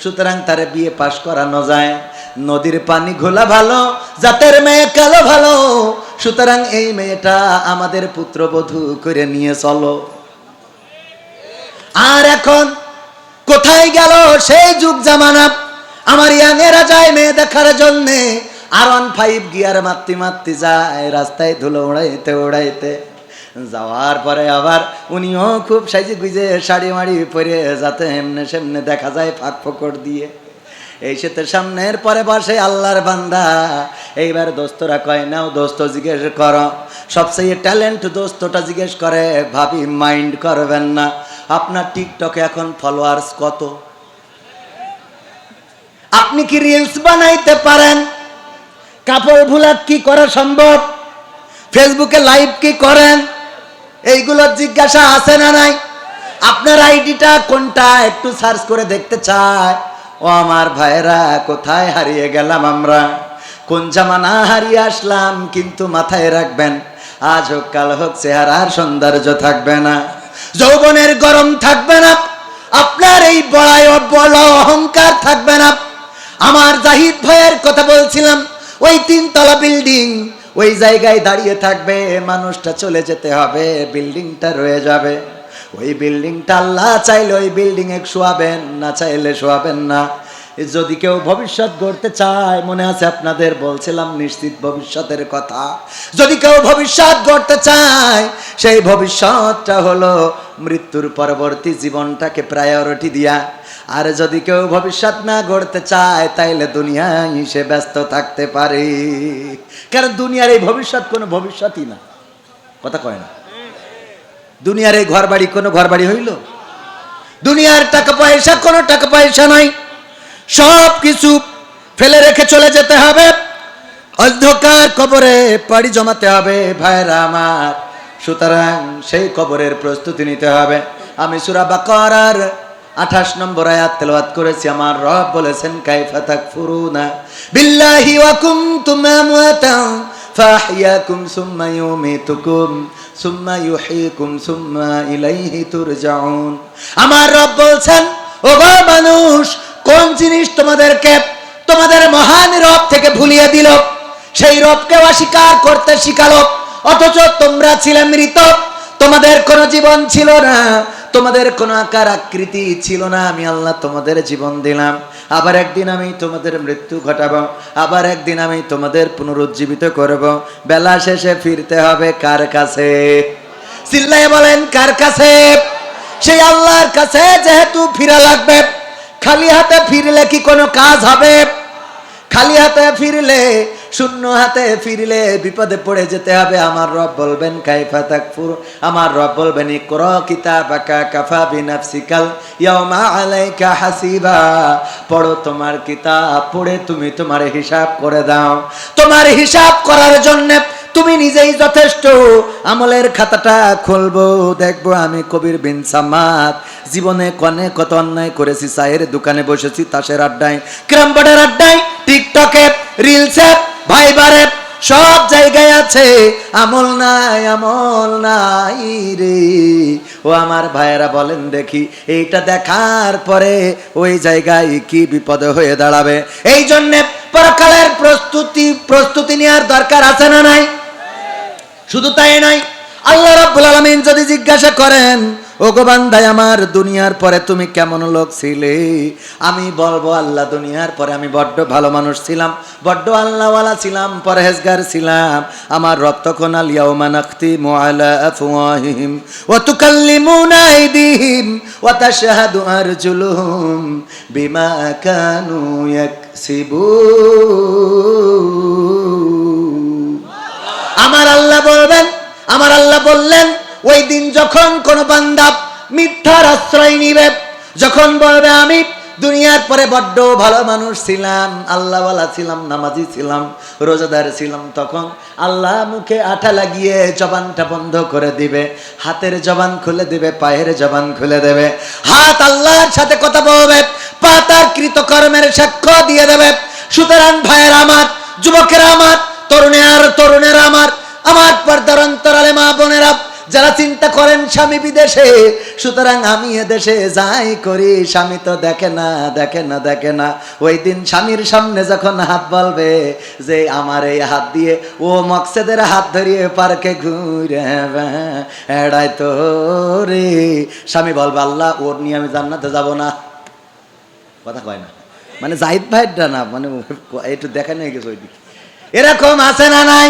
সুতরাং তারে বিয়ে পাশ করানো যায়। নদীর পানি ঘোলা ভালো, জাতের মেয়ে কালো ভালো, সুতরাং এই মেয়েটা আমাদের পুত্রবধূ করে নিয়ে চলো। আর এখন কোথায় গেল সেই যুগ জামানা? আমার ইয়াংয়েরা যায় মেয়ে দেখার জন্যে, R15 গিয়ার মারতে যায়, রাস্তায় ধুলো উড়াইতে যাওয়ার পরে আবার উনিও খুব সাইজে গুজে শাড়ি মাড়ি পরে, যাতে এমনে সেমনে দেখা যায় ফাঁক ফোকর দিয়ে। এই শীতের সামনের পরে বসে আল্লাহর বান্দা, এইবার দোস্তরা কয় নাও দোস্ত জিজ্ঞেস করো, সবচেয়ে ট্যালেন্ট দোস্তটা জিজ্ঞেস করে, ভাবি মাইন্ড করবেন না, আপনার টিকটকে এখন ফলোয়ার্স কত? আপনি কি রিলস বানাইতে পারেন? কাপড় ভুলা কি করা সম্ভব? ফেসবুকে লাইভ কি করেন? এইগুলো জিজ্ঞাসা আছে না নাই? আপনার আইডিটা কোনটা একটু সার্চ করে দেখতে চায়। ও আমার ভাইরা, কোথায় হারিয়ে গেলাম আমরা, কোন জামানা হারিয়ে আসলাম। কিন্তু মাথায় রাখবেন, আজ হোক কাল হোক চেহারার সৌন্দর্য থাকবে না, যৌবনের গরম থাকবে না, আপনার এই বড় অহংকার থাকবে না। আমার জাহিদ ভাইয়ের কথা বলছিলাম, ওই 3 তলা বিল্ডিং, ওই জায়গায় দাঁড়িয়ে থাকবে, মানুষটা চলে যেতে হবে, বিল্ডিংটা রয়ে যাবে। ওই বিল্ডিংটা আল্লাহ চাইলে ওই বিল্ডিং এ শোয়াবেন, না চাইলে শোয়াবেন না। যদি কেউ ভবিষ্যৎ গড়তে চায়, মনে আছে আপনাদের বলছিলাম নিশ্চিত ভবিষ্যতের কথা, যদি কেউ ভবিষ্যৎ গড়তে চায়, সেই ভবিষ্যৎটা হলো মৃত্যুর পরবর্তী জীবনটাকে প্রায়োরিটি দিয়া। আর যদি কেউ ভবিষ্যৎ না গড়তে চায়, তাইলে দুনিয়ায় সে ব্যস্ত থাকতে পারে, কারণ দুনিয়ার এই ভবিষ্যৎ কোনো ভবিষ্যৎই না। কথা কয় না? দুনিয়ার এই ঘর বাড়ি কোনো ঘর বাড়ি হইল? দুনিয়ার টাকা পয়সা কোনো টাকা পয়সা নাই, সব কিছু ফেলে রেখে চলে যেতে হবে, অন্ধকার কবরে পাড়ি জমাতে হবে ভাইরা আমার। সুতরাং সেই কবরের প্রস্তুতি নিতে হবে। আমি সূরা বাকারার 28 নম্বর আয়াত তেলাওয়াত করেছি। আমার রব বলেছেন, কাইফা তাকফুরুনা বিল্লাহি ওয়া কুনতুম আমওয়াতান ফাহইয়াকুম সুম্মা ইউমিতুকুম সুম্মা ইউহয়িকুম সুম্মা ইলাইহি তুরজাউন। আমার রব বলছেন, ও গো মানুষ, কোন জিনিস তোমাদেরকে তোমাদের মহান রব থেকে ভুলিয়ে দিল, সেই রবকে অস্বীকার করতে শিখালো, অথচ তোমরা ছিলে মৃত, তোমাদের কোনো জীবন ছিল না, তোমাদের কোনো আকার আকৃতি ছিল না, আমি আল্লাহ তোমাদের জীবন দিলাম। আবার একদিন আমি তোমাদের মৃত্যু ঘটাবো, আবার একদিন আমি তোমাদের পুনরুজ্জীবিত করব। বেলা শেষে ফিরতে হবে কার কাছে? চিল্লায়ে বলেন কার কাছে? সেই আল্লাহর কাছে যেহেতু ফিরা লাগবে। খালি হাতে ফিরলে কি কোনো কাজ হবে? খালি হাতে ফিরলে, শূন্য হাতে ফিরলে বিপদে পড়ে যেতে হবে। আমার রব বলবেন কাইফা তাকফুর, আমার রব বলবেন ইকরা কিতাবাকা কাফা বিনাফসিকাল ইয়াউমা আলাইকা হাসিবা। পড়ো তোমার কিতাব, পড়ে তুমি তোমার হিসাব করে দাও। তোমার হিসাব করার জন্য তুমি নিজেই যথেষ্ট। আমলের খাতাটা খুলবো, দেখবো আমি কবির বিন সামাদ জীবনে কনে কত অন্যায় করেছি। চায়ের দোকানে বসেছি, তাসের আড্ডায়, ক্রামবোর্ডের আড্ডায়, টিকটকে, রিলসে, ভাইবারে, সব জায়গায় আছে আমল নাই, আমল নাই রে। ও আমার ভাইয়েরা বলেন দেখি, এইটা দেখার পরে ওই জায়গায় কি বিপদ হয়ে দাঁড়াবে। এই জন্যে পরকালের প্রস্তুতি নেওয়ার দরকার আছে না নাই? শুধু তাই নাই, আল্লাহ রাব্বুল আলামিন যদি জিজ্ঞাসা করেন, ও গো বান্দা আমার, দুনিয়ার পরে তুমি কেমন লোক ছিলে? আমি বলবো আল্লাহ দুনিয়ার পরে আমি বড্ড ভালো মানুষ ছিলাম, বড্ড আল্লাহওয়ালা ছিলাম, পরহেজগার ছিলাম। আমার রব তখন আল ইয়াউমা নাখতিমু আলা আফওয়াহিহিম ওয়া তুকাল্লিমুনা আইদিহিম ওয়া তাশহাদু আরজুলুহুম বিমা কানু ইয়াকসিবুন। আমার আল্লাহ বলবেন, আমার আল্লাহ বললেন, ওই দিন যখন কোন বান্দা মিথ্যার আশ্রয় নিবে, যখন বলবে আমি দুনিয়ার পরে বড্ড ভালো মানুষ ছিলাম, আল্লাহওয়ালা ছিলাম, নামাজি ছিলাম, রোজাদার ছিলাম, তখন আল্লাহ মুখে আঠা লাগিয়ে জবানটা বন্ধ করে দিবে, হাতের জবান খুলে দিবে, পায়ের জবান খুলে দেবে। হাত আল্লাহর সাথে কথা বলবে, পা তার কৃতকর্মের সাক্ষ্য দিয়ে দেবে। সুতরাং ভাইয়ের আমার, যুবকেরা আমার, তরুণেরা আমার পর্দার অন্তরালে মা বোনেরা যারা চিন্তা করেন স্বামী বিদেশে, সুতরাং আমি এদেশে যাই করি, স্বামী তো দেখে না। ওই দিন স্বামীর সামনে যখন হাত বলবে যে আমার এই হাত দিয়ে ও মকসেদের হাত ধরিয়ে পার্কে ঘুরে এড়াই তো রে, স্বামী বলবে আল্লাহ ওর নিয়ে আমি জান্নাতে যাব না। কথা কয় না, মানে জাহিদ ভাইটা না, মানে একটু দেখা নিয়ে গেছে ওইদিকে। এরকম আছে না নাই?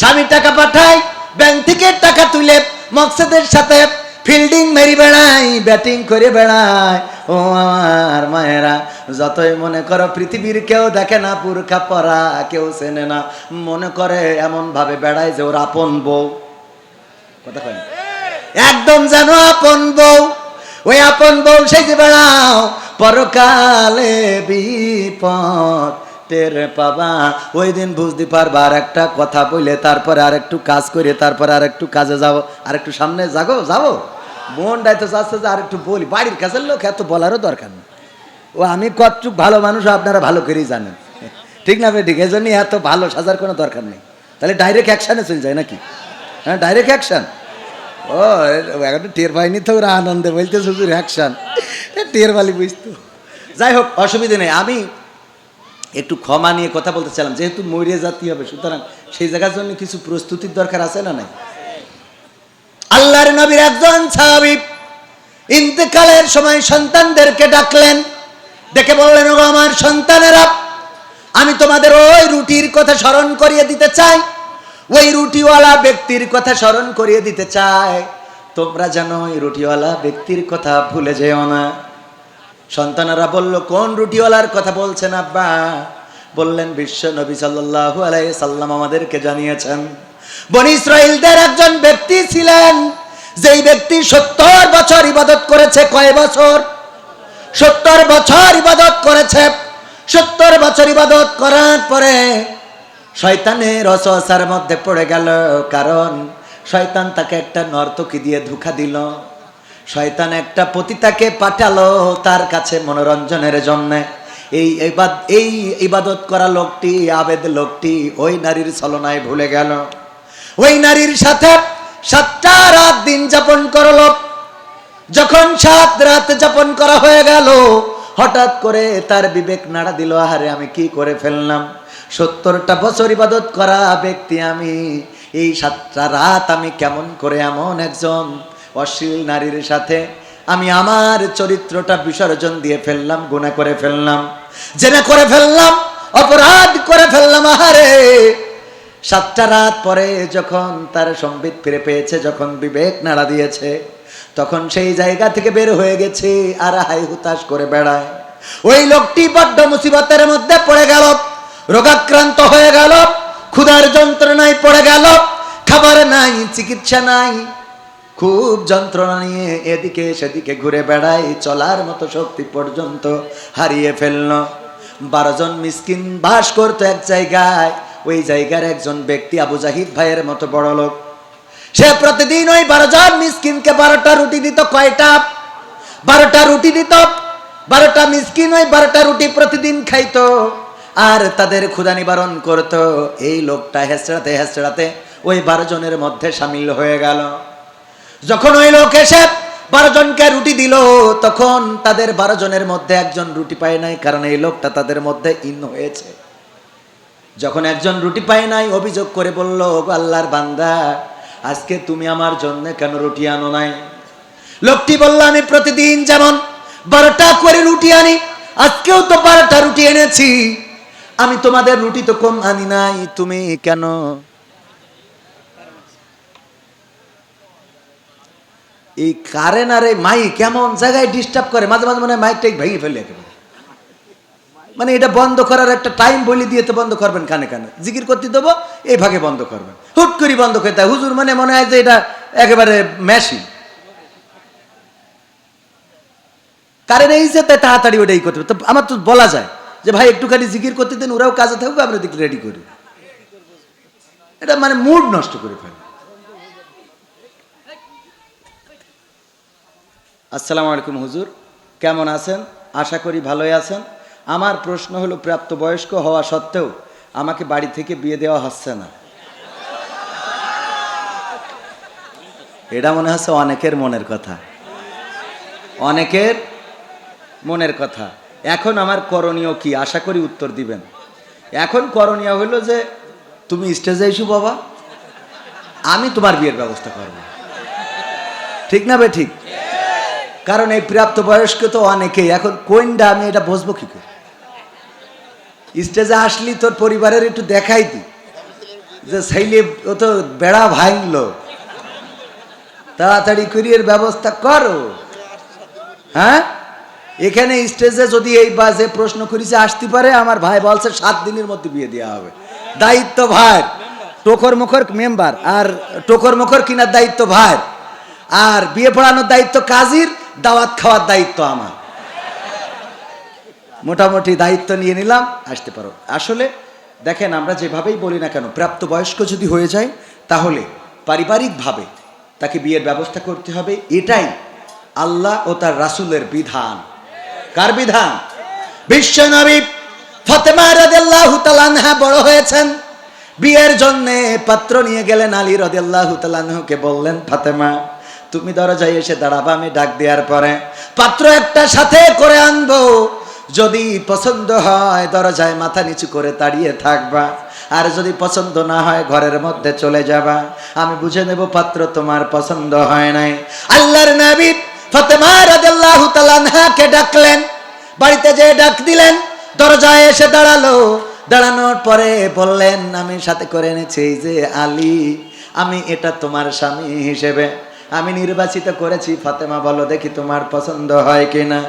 স্বামী টাকা পাঠায়, ব্যাংক থেকে টাকা তুলে মকসেদের সাথে ফিল্ডিং মেরি বেড়ায়, ব্যাটিং করে বেড়ায়। ও আমার মায়েরা, যতই মনে করো পৃথিবীর কেউ দেখে না, বুরখা পরা, কেউ চেনে না, মনে করে এমন ভাবে বেড়ায় যে ওর আপন বউ। কথা কয় না, একদম যেন আপন বউ। ওই আপন বউ সেই যে বেড়াও, পরকালে বিপদ টের পাবা। ওই দিন বুঝতে পারবা। আর একটা কথা বলে তারপরে আর একটু কাজ করে, তারপরে আর একটু কাজে যাবো, আর একটু সামনে যাবো। মনটাই তো চাচ্ছে যে আর একটু বলি, বাড়ির কাছের লোক এত বলারও দরকার নেই। ও আমি কতটুক ভালো মানুষ আপনারা ভালো করেই জানেন, ঠিক না? ঠিক, এই জন্যই এত ভালো সাজার কোনো দরকার নেই। তাহলে ডাইরেক্ট অ্যাকশানে চলে যায় নাকি? হ্যাঁ, ডাইরেক্ট অ্যাকশান। ও এখন টের পাইনি তো, ওরা আনন্দে বলতে শুধু অ্যাকশান, টের পালি বুঝতো। যাই হোক, অসুবিধে নেই। আমি একটু ক্ষমা নিয়ে কথা বলতে চাইলাম, যেহেতু মরিয়ে জাতি হবে, সুতরাং সেই জায়গার জন্য কিছু প্রস্তুতির দরকার আছে না নাই? আল্লাহর নবীর একজন সাহাবী ইন্তেকালের সময় সন্তানদেরকে ডাকলেন, ডেকে বললেন, ও আমার সন্তানেরা, আমি তোমাদের ওই রুটির কথা স্মরণ করিয়ে দিতে চাই, ওই রুটিওয়ালা ব্যক্তির কথা স্মরণ করিয়ে দিতে চাই। তোমরা যেন ওই রুটিওয়ালা ব্যক্তির কথা ভুলে যেও না। সন্তানেরা বলল, কোন রুটিওয়ালার কথা বলছেন আব্বা? বললেন, বিশ্ব নবী সাল্লাল্লাহু আলাইহি সাল্লাম আমাদেরকে জানিয়েছেন, বনী ইসরাইলদের একজন ব্যক্তি ছিলেন, যেই ব্যক্তি 70 বছর ইবাদত করেছে। কয় বছর? 70 বছর ইবাদত করেছে। 70 বছর ইবাদত করার পরে শয়তানের ওয়াসওয়াসার মধ্যে পড়ে গেল, কারণ শয়তান তাকে একটা নর্তকী দিয়ে ধোঁকা দিল। শয়তান একটা পতিতাকে পাঠালো তার কাছে মনোরঞ্জনের জন্য। এই ইবাদত করা লোকটি, আবেদ লোকটি, ওই নারীর ছলনায় ভুলে গেল। ওই নারীর সাথে 7টা রাত দিন যাপন করলো। যখন 7 রাত যাপন করা হয়ে গেল, হঠাৎ করে তার বিবেক নাড়া দিল, আরে আমি কি করে ফেললাম? 70টা বছর ইবাদত করা ব্যক্তি আমি, এই 7টা রাত আমি কেমন করে এমন একজন অশ্লীল নারীর সাথে আমি আমার চরিত্রটা বিসর্জন দিয়ে ফেললাম, গুনাহ করে ফেললাম, জেনা করে ফেললাম, অপরাধ করে ফেললাম। আহারে 7টা রাত পরে যখন তার সম্বিত ফিরে পেয়েছে, যখন বিবেক নাড়া দিয়েছে, তখন সেই জায়গা থেকে বের হয়ে গেছে আর হাই হুতাশ করে বেড়ায়। ওই লোকটি বড্ড মুসিবতের মধ্যে পড়ে গেল, রোগাক্রান্ত হয়ে গেল, ক্ষুধার যন্ত্রণায় পড়ে গেল, খাবার নাই, চিকিৎসা নাই, খুব যন্ত্রণা নিয়ে এদিকে সেদিকে ঘুরে বেড়ায়, চলার মতো শক্তি পর্যন্ত হারিয়ে ফেলল। 12 জন মিসকিন বাস করতো এক জায়গায়। ওই জায়গার একজন ব্যক্তি আবু জাহিদ ভাইয়ের মতো বড় লোক, সে প্রতিদিন ওই 12 জন মিসকিনকে 12টা রুটি দিত। কয়টা? 12টা রুটি দিত। 12টা মিসকিন ওই 12টা রুটি প্রতিদিন খাইতো আর তাদের ক্ষুধা নিবারণ করত। এই লোকটা হেসড়াতে হেসড়াতে ওই 12 জনের মধ্যে সামিল হয়ে গেল। যখন ওই লোক এসে 12 জনকে রুটি দিল, তখন তাদের 12 জনের মধ্যে একজন রুটি পায় নাই, কারণ এই লোকটা তাদের মধ্যে ইন হয়েছে। যখন একজন রুটি পায় নাই, অভিযোগ করে বলল, আল্লাহর বান্দা, আজকে তুমি আমার জন্য কেন রুটি আনো নাই? লোকটি বলল, আমি প্রতিদিন যেমন 12টা করে রুটি আনি, আজকেও তো 12টা রুটি এনেছি, আমি তোমাদের রুটি তো কম আনি নাই, তুমি কেন? এই কারেন্ট আর এই মাইক কেমন জায়গায় ডিস্টার্ব করে, মাঝে মাঝে মনে হয় মাইকটাই ভেঙে ফেলে একেবারে। মানে এটা বন্ধ করার একটা টাইম বলে দিয়ে তো বন্ধ করবেন, কানে কানে জিকির করতে দেবো, এই ভাগে বন্ধ করবেন, হুট করে বন্ধ করতে হয়। হুজুর মানে মনে হয় যে এটা একেবারে মেশিন। কারেন্ট এইছে তাই তাড়াতাড়ি ওটাই করতে হবে। তো আমার তো বলা যায় যে ভাই একটুখানি জিকির করতে দিন, ওরাও কাজে থাকবে, আমরা দিকে রেডি করি। এটা মানে মুড নষ্ট করে ফেলে। আসসালামু আলাইকুম হুজুর, কেমন আছেন? আশা করি ভালোই আছেন। আমার প্রশ্ন হলো, প্রাপ্তবয়স্ক হওয়া সত্ত্বেও আমাকে বাড়ি থেকে বিয়ে দেওয়া হচ্ছে না। এটা মনে হচ্ছে অনেকের মনের কথা, অনেকের মনের কথা। এখন আমার করণীয় কি? আশা করি উত্তর দিবেন। এখন করণীয় হলো যে তুমি স্টেজে এসো বাবা, আমি তোমার বিয়ের ব্যবস্থা করব। ঠিক না বে ঠিক? কারণ এই প্রাপ্তবয়স্ক তো অনেকেই, এখন কোনটা আমি এটা বুঝবো কি করে? স্টেজে আসলি তোর পরিবারের একটু দেখাই দি যে ছেলে ও তো বেড়া ভাঙলো, তাড়াতাড়ি করিয়ে ব্যবস্থা করো। হ্যাঁ, এখানে স্টেজে যদি এই বাজে প্রশ্ন করেছে আসতে পারে, আমার ভাই বলছে 7 দিনের মধ্যে বিয়ে দেওয়া হবে। দায়িত্ব ভাই, টোকর মুখর মেম্বার, আর টোকর মুখর কিনার দায়িত্ব ভাই, আর বিয়ে পড়ানোর দায়িত্ব কাজীর, দাওয়াত খাওয়ার দায়িত্ব আমার। মোটামুটি দায়িত্ব নিয়ে নিলাম, আসতে পারো। আসলে দেখেন, আমরা যেভাবেই বলি না কেন, প্রাপ্তবয়স্ক যদি হয়ে যায় তাহলে পারিবারিকভাবে তাকে বিয়ের ব্যবস্থা করতে হবে। এটাই আল্লাহ ও তার রাসূলের বিধান। কার বিধান? বিশ্বনবী ফাতেমা রাদিয়াল্লাহু তাআলা আনহা বড় হয়েছেন, বিয়ের জন্য পাত্র নিয়ে গেলেন। আলী রাদিয়াল্লাহু তাআলা আনহুকে বললেন, ফাতেমা তুমি দরজায় এসে দাঁড়াবা, আমি ডাক দেওয়ার পরে পাত্র একটা সাথে করে আনবো, যদি পছন্দ হয় দরজায় মাথা নিচু করে দাঁড়িয়ে থাকবা, আর যদি পছন্দ না হয় ঘরের মধ্যে চলে যাবা, আমি বুঝে নেব পাত্র তোমার পছন্দ হয় নাই। আল্লাহর নবী ফাতেমা রাদিয়াল্লাহু তাআলা আনহাকে ডাকলেন, বাড়িতে যেয়ে ডাক দিলেন, দরজায় এসে দাঁড়ালো। দাঁড়ানোর পরে বললেন, আমি সাথে করে এনেছি এই যে আলী, আমি এটা তোমার স্বামী হিসেবে আমি নির্বাচিত করেছি। ফাতেমা বলো দেখি তোমার পছন্দ হয় কিনা।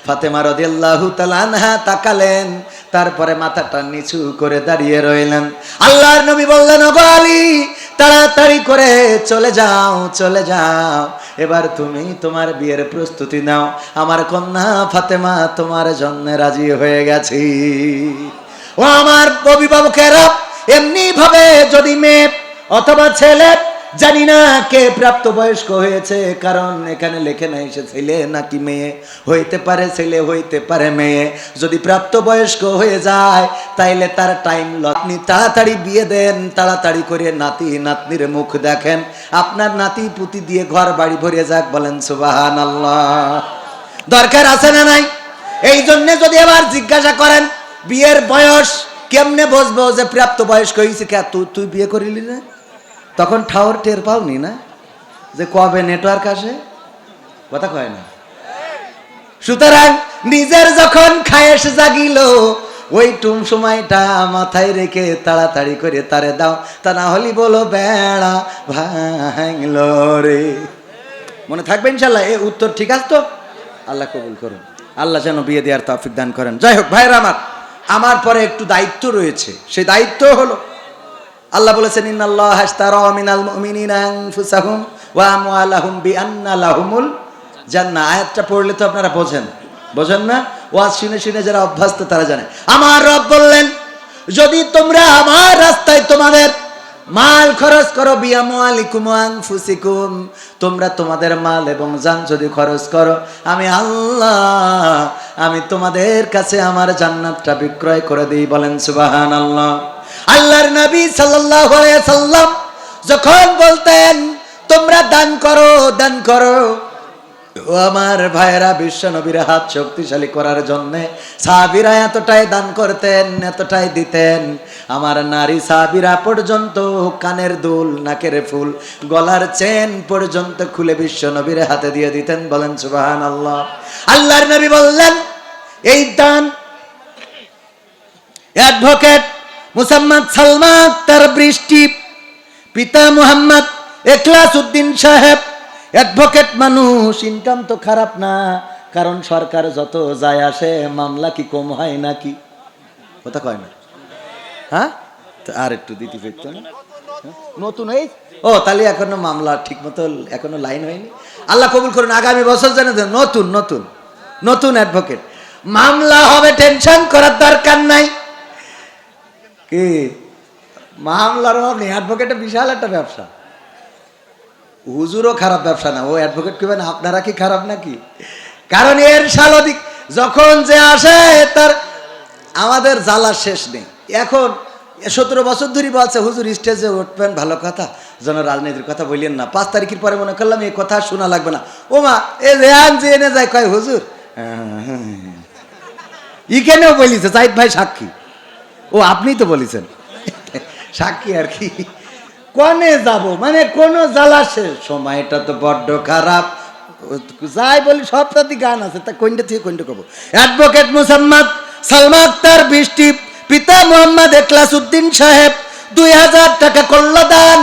ফাতেমা রাদিয়াল্লাহু তাআলা আনহা তাকালেন, তারপরে মাথাটা নিচু করে দাঁড়িয়ে রইলেন। আল্লাহর নবী বললেন, ওগো আলী, তাড়াতাড়ি করে চলে যাও, চলে যাও, এবার তুমি তোমার বিয়ের প্রস্তুতি নাও, আমার কন্যা ফাতেমা তোমার জন্য রাজি হয়ে গেছি। ও আমার অভিভাবকেরা, এমনি ভাবে যদি মেয়ে অথবা ছেলে, জানি না কে প্রাপ্তবয়স্ক হয়েছে, কারণ এখানে লেখে নাই সে ছেলে নাকি মেয়ে, হইতে পারে ছেলে, হইতে পারে মেয়ে। যদি প্রাপ্তবয়স্ক হয়ে যায় তাইলে তার টাইম, আপনি তাড়াতাড়ি বিয়ে দেন, তাড়াতাড়ি করে নাতি নাতনির মুখ দেখেন, আপনার নাতি পুতি দিয়ে ঘর বাড়ি ভরে যাক। বলেন সুবহানাল্লাহ। দরকার আছে না নাই? এই জন্য যদি আবার জিজ্ঞাসা করেন বিয়ের বয়স কেমনে বুঝবো যে প্রাপ্তবয়স্ক হয়েছে, কে তুই বিয়ে করিলি না? তখন ঠাওর টের পাওনি না যে কবে নেটওয়ার্ক আসে, কথা কয় না। সুতরাং নিজের যখন খায়েশ জাগিল ওই টুম সময়টা মাথায় রেখে তাড়াতাড়ি করে তারে দাও, তা না হলি বলো বেড়া ভাঙলো রে। মনে থাকবে ইনশাল্লাহ? এ উত্তর ঠিক আছে তো? আল্লাহ কবুল করুন, আল্লাহ যেন বিয়ে দেওয়ার তৌফিক দান করেন। যাই হোক ভাইরা আমার পরে একটু দায়িত্ব রয়েছে। সেই দায়িত্ব হলো আল্লাহ বলেছেন ইন্নাল্লাহ আশতারা মিনাল মুমিনিনা আনফুসাহুম ওয়া আমওয়ালাহুম বিআন্না লাহুমুল জান্নাহ। আয়াতটা পড়লে তো আপনারা বোঝেন না? ওয়াজ শুনে শুনে যারা অভ্যস্ত তারা জানে। আমার রব বললেন যদি তোমরা আমার রাস্তায় তোমাদের মাল খরচ করো, বিআমওয়ালিকুম ওয়া আনফুসিকুম, তোমরা তোমাদের মাল এবং জান যদি খরচ করো, আমি আল্লাহ আমি তোমাদের কাছে আমার জান্নাতটা বিক্রয় করে দিই। বলেন সুবহানাল্লাহ। আল্লাহর নবী সাল্লাল্লাহু আলাইহি সাল্লাম যখন বলতেন তোমরা দান করো দান করো, ও আমার ভাইয়েরা, বিশ্ব নবীর হাত শক্তিশালী করার জন্য সাহাবীরা এতটাই দান করতেন, এতটাই দিতেন, আমার নারী সাহাবীরা পর্যন্ত কানের দুল, নাকের ফুল, গলার চেন পর্যন্ত খুলে বিশ্ব নবীর হাতে দিয়ে দিতেন। বলেন সুবহানাল্লাহ। আল্লাহর নবী বললেন এই দান অ্যাডভোকেট মুসাম্মদ সালমা আক্তার বৃষ্টি, পিতা মুহাম্মদ এখলাস উদ্দিন সাহেব, অ্যাডভোকেট মানুষ, ইনকাম তো খারাপ না, কারণ সরকার যত যায় আসে মামলা কি কম হয় নাকি? কথা কয় না? হ্যাঁ, আর একটু দিতে ফেরত নতুন এই ও তাহলে এখনো মামলা ঠিক মতো এখনো লাইন হয়নি। আল্লাহ কবুল করুন, আগামী বছর যেন নতুন নতুন নতুন অ্যাডভোকেট মামলা হবে, টেনশন করার দরকার নাই। কি মামলার অভাব নেই, অ্যাডভোকেটের বিশাল একটা ব্যবসা। হুজুরও খারাপ ব্যবসা না, ও অ্যাডভোকেট করবেন, আপনারা কি খারাপ নাকি? কারণ এর সালদিক যখন যে আসে তার আমাদের জ্বালার শেষ নেই। এখন 17 বছর ধরে বলছে হুজুর স্টেজে উঠবেন, ভালো কথা, যেন রাজনীতির কথা বললেন না। 5 তারিখের পরে মনে করলাম এই কথা শোনা লাগবে না। ও মা এ রেহান যে এনে যায় কয় হুজুর ইকেনেও বলিছে জাহিদ ভাই সাক্ষী। ও আপনি তো বলেছেন সাক্ষী আর কি, কনে যাব মানে কোন জ্বালা শেষ। সময়টা তো বড্ড খারাপ, যাই বলি সবটাতে গান আছে, তা কোনটা থেকে কোনটা কব। অ্যাডভোকেট মুসাম্মদ সালমা আক্তার বৃষ্টি, পিতা মুহাম্মদ এখলাস উদ্দিন সাহেব 2000 টাকা করলো দান।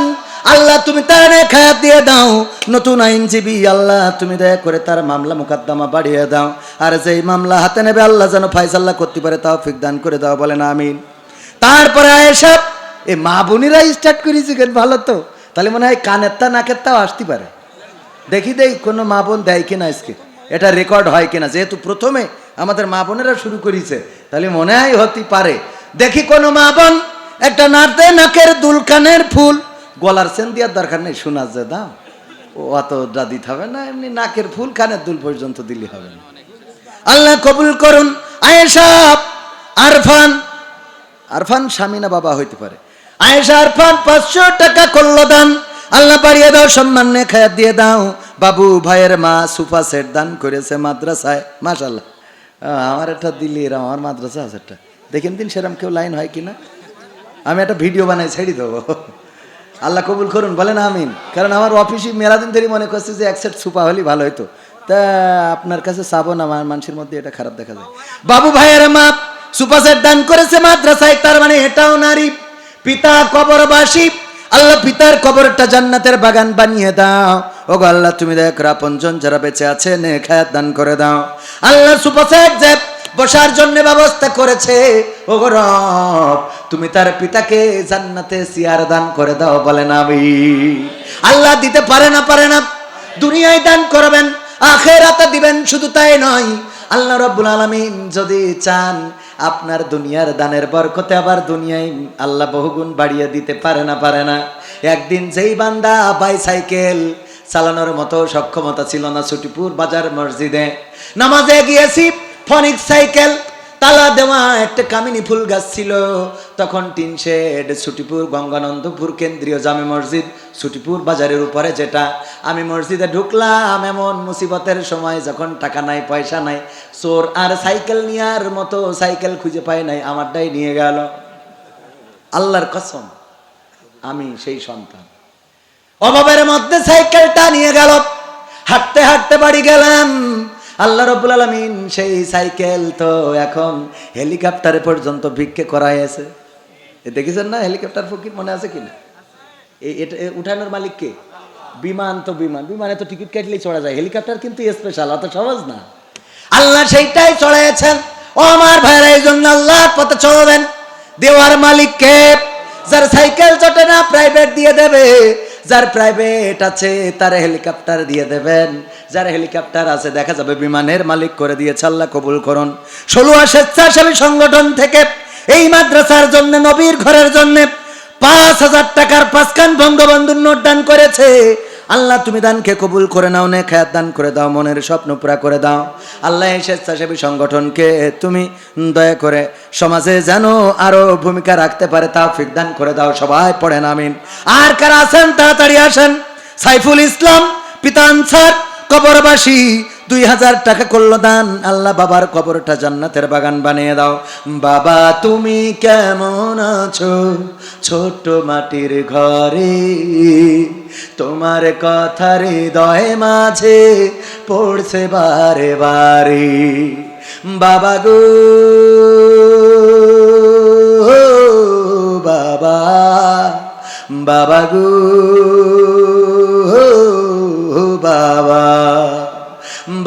আল্লাহ তুমি তার খায়াত দিয়ে দাও, নতুন আইনজীবী, আল্লাহ তুমি দয়া করে তার মামলা মোকদ্দমা বাড়িয়ে দাও, আর যেই মামলা হাতে নেবে আল্লাহ যেন ফায়সালা করতে পারে তৌফিক দান করে দাও। বলেন আমিন। তারপরে আয়েশা এই মা বোনেরা স্টার্ট করেছি, ভালো তো, তাহলে মনে হয় কানের তা নাকের তাও আসতে পারে। দেখি কোনো মা বোন দেয় কিনা, আজকে এটা রেকর্ড হয় কিনা, যেহেতু প্রথমে আমাদের মা বোনেরা শুরু করেছে তাহলে মনে হয় হতে পারে। দেখি কোনো মা বোন একটা নাড়তে নাকের দুল, কানের ফুল, গলার চেন দেওয়ার দরকার নেই, শোনা যে দাও ও অতটা দিতে হবে না, এমনি নাকের ফুল কানের দুল পর্যন্ত দিলে হবে না। আল্লাহ কবুল করুন। আয়েশা আরফান স্বামী না বাবা হইতে পারে, আয়েশা আরফান 500 টাকা করলো দান। আল্লাহ বাড়িয়ে দাও, সম্মান নিয়ে খায়াত দিয়ে দাও। বাবু ভাইয়ের মা সোফা সেট দান করেছে মাদ্রাসায়, মাশাআল্লাহ। আমার একটা দিল্লি এরম আমার মাদ্রাসা আছে একটা, দেখেন দিন সেরম কেউ লাইন হয় কিনা, আমি একটা ভিডিও বানাই ছেড়ে দেবো। আল্লাহ কবুল করুন, বলেন আমিন। কারণ আমার অফিসে মেলাদিন ধরে মনে করছে যে এক সেট সোফা হলে ভালো হইতো, তা আপনার কাছে চাবো না, মানুষের মধ্যে এটা খারাপ দেখা যায়। বাবু ভাইয়ের মা সোফা সেট দান করেছে মাদ্রাসায়, তার মানে এটাও নারী। পিতা কবরবাসী, আল্লাহ পিতার কবরটা জান্নাতের বাগান বানিয়ে দাও। ওগো আল্লাহ তুমি দয়া করে আপনজন যারা বেঁচে আছে নেক হায়াত দান করে দাও। আল্লাহ সোফা সেট যে বসার জন্য ব্যবস্থা করেছে, ওগো রব তুমি তার পিতাকে জান্নাতে চেয়ার দান করে দাও। বলেন আমিন। আল্লাহ দিতে পারে না, দুনিয়ায় দান করবেন, আখিরাতে দিবেন। শুধু তাই নয়, আল্লাহ রাব্বুল আলামিন যদি চান আপনার দুনিয়ার দানের বরকতে আবার দুনিয়ায় আল্লাহ বহুগুণ বাড়িয়ে দিতে পারে না। একদিন যেই বান্দা বাইসাইকেল চালানোর মতো সক্ষমতা ছিল না, ছুটিপুর বাজার মসজিদে নামাজে গিয়েছি, ফনিক সাইকেল তালা দেওয়া একটা কামিনী ফুল গাছ ছিল, তখন টিন শেড, ছুটিপুর গঙ্গানন্দপুর কেন্দ্রীয় জামে মসজিদ, ছুটিপুর বাজারের উপরে যেটা। আমি মসজিদে ঢুকলাম এমন মুসিবতের সময়, যখন টাকা নাই পয়সা নাই, চোর আর সাইকেল নেওয়ার মতো সাইকেল খুঁজে পাই নাই, আমারটাই নিয়ে গেল। আল্লাহর কসম আমি সেই সন্তান, অভাবের মধ্যে সাইকেলটা নিয়ে গেল। হাঁটতে হাঁটতে বাড়ি গেলাম, আল্লাহ রাব্বুল আলামিন সেই সাইকেল তো এখন হেলিকপ্টারে পর্যন্ত ভিক্ষে করাইছে। দেখেছেন না হেলিকপ্টার ফকির, মনে আছে কিনা? এটা উঠানোর মালিক কে? বিমান তো বিমানে তো টিকিট কাটলেই চড়া যায়, হেলিকপ্টার কিন্তু স্পেশাল, অত সহজ না। আল্লাহ সেইটাই চড়াইছেন। ও আমার ভাইরা, এই জন্য আল্লাহর পথে চলবেন। দেওয়ার মালিক কে? যার সাইকেল চটে না প্রাইভেট দিয়ে দেবে, যার প্রাইভেট আছে তার হেলিকপ্টার দিয়ে দেবেন, যার হেলিকপ্টার আছে দেখা যাবে বিমানের মালিক করে দিয়েছে। আল্লাহ কবুল করুন। 16 স্বেচ্ছাসেবী সংগঠন থেকে এই মাদ্রাসার জন্য, নবীর ঘরের জন্য 5,000 টাকার 5 খান বঙ্গবন্ধুর নোট দান করেছে। আল্লাহ তুমি দানকে কবুল করে নাও, নেক হায়াত দান করে দাও, মনের স্বপ্ন পুরা করে দাও। আল্লাহ এই স্বেচ্ছাসেবী সংগঠনকে তুমি দয়া করে সমাজে যেন আরো ভূমিকা রাখতে পারে তৌফিক দান করে দাও। সবাই পড়েন আমিন। আর কারা আছেন তাড়াতাড়ি আসেন। সাইফুল ইসলাম পিতা আনসার কবরবাসী 2,000 টাকা করলো দান। আল্লাহ বাবার কবরটা জান্নাতের বাগান বানিয়ে দাও। বাবা তুমি কেমন আছো ছোট মাটির ঘরে, তোমার কথা হৃদয় মাঝে পড়ছে বারে বারে। বাবা গো বাবা, বাবা গো বাবা,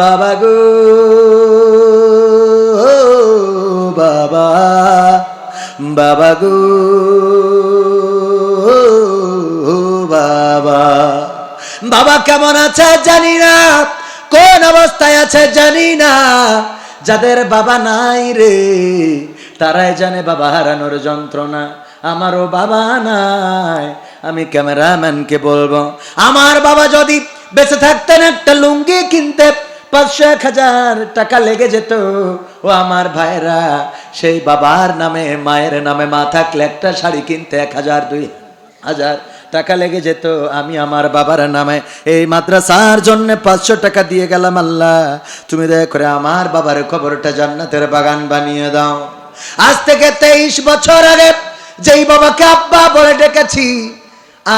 বাবা গো বাবা, বাবা গো বাবা। বাবা কেমন আছে জানি না, কোন অবস্থায় আছে জানি না। যাদের বাবা নাই রে তারাই জানে বাবা হারানোর যন্ত্রণা। আমারও বাবা নাই, আমি ক্যামেরাম্যানকে বলবো আমার বাবা যদি বেঁচে থাকতেন একটা লুঙ্গি কিনতে 500-1000 টাকা লেগে যেত। ও আমার ভাইরা, সেই বাবার নামে মায়ের নামে মা থাকলে একটা শাড়ি কিনতে 1000-2000 টাকা লেগে যেত। আমি আমার বাবার নামে এই মাদ্রাসার জন্য 500 টাকা দিয়ে গেলাম। আল্লাহ তুমি দয়া করে আমার বাবার কবরটা জান্নাতের বাগান বানিয়ে দাও। আজ থেকে 23 বছর আগে যেই বাবাকে আব্বা বলে ডেকেছি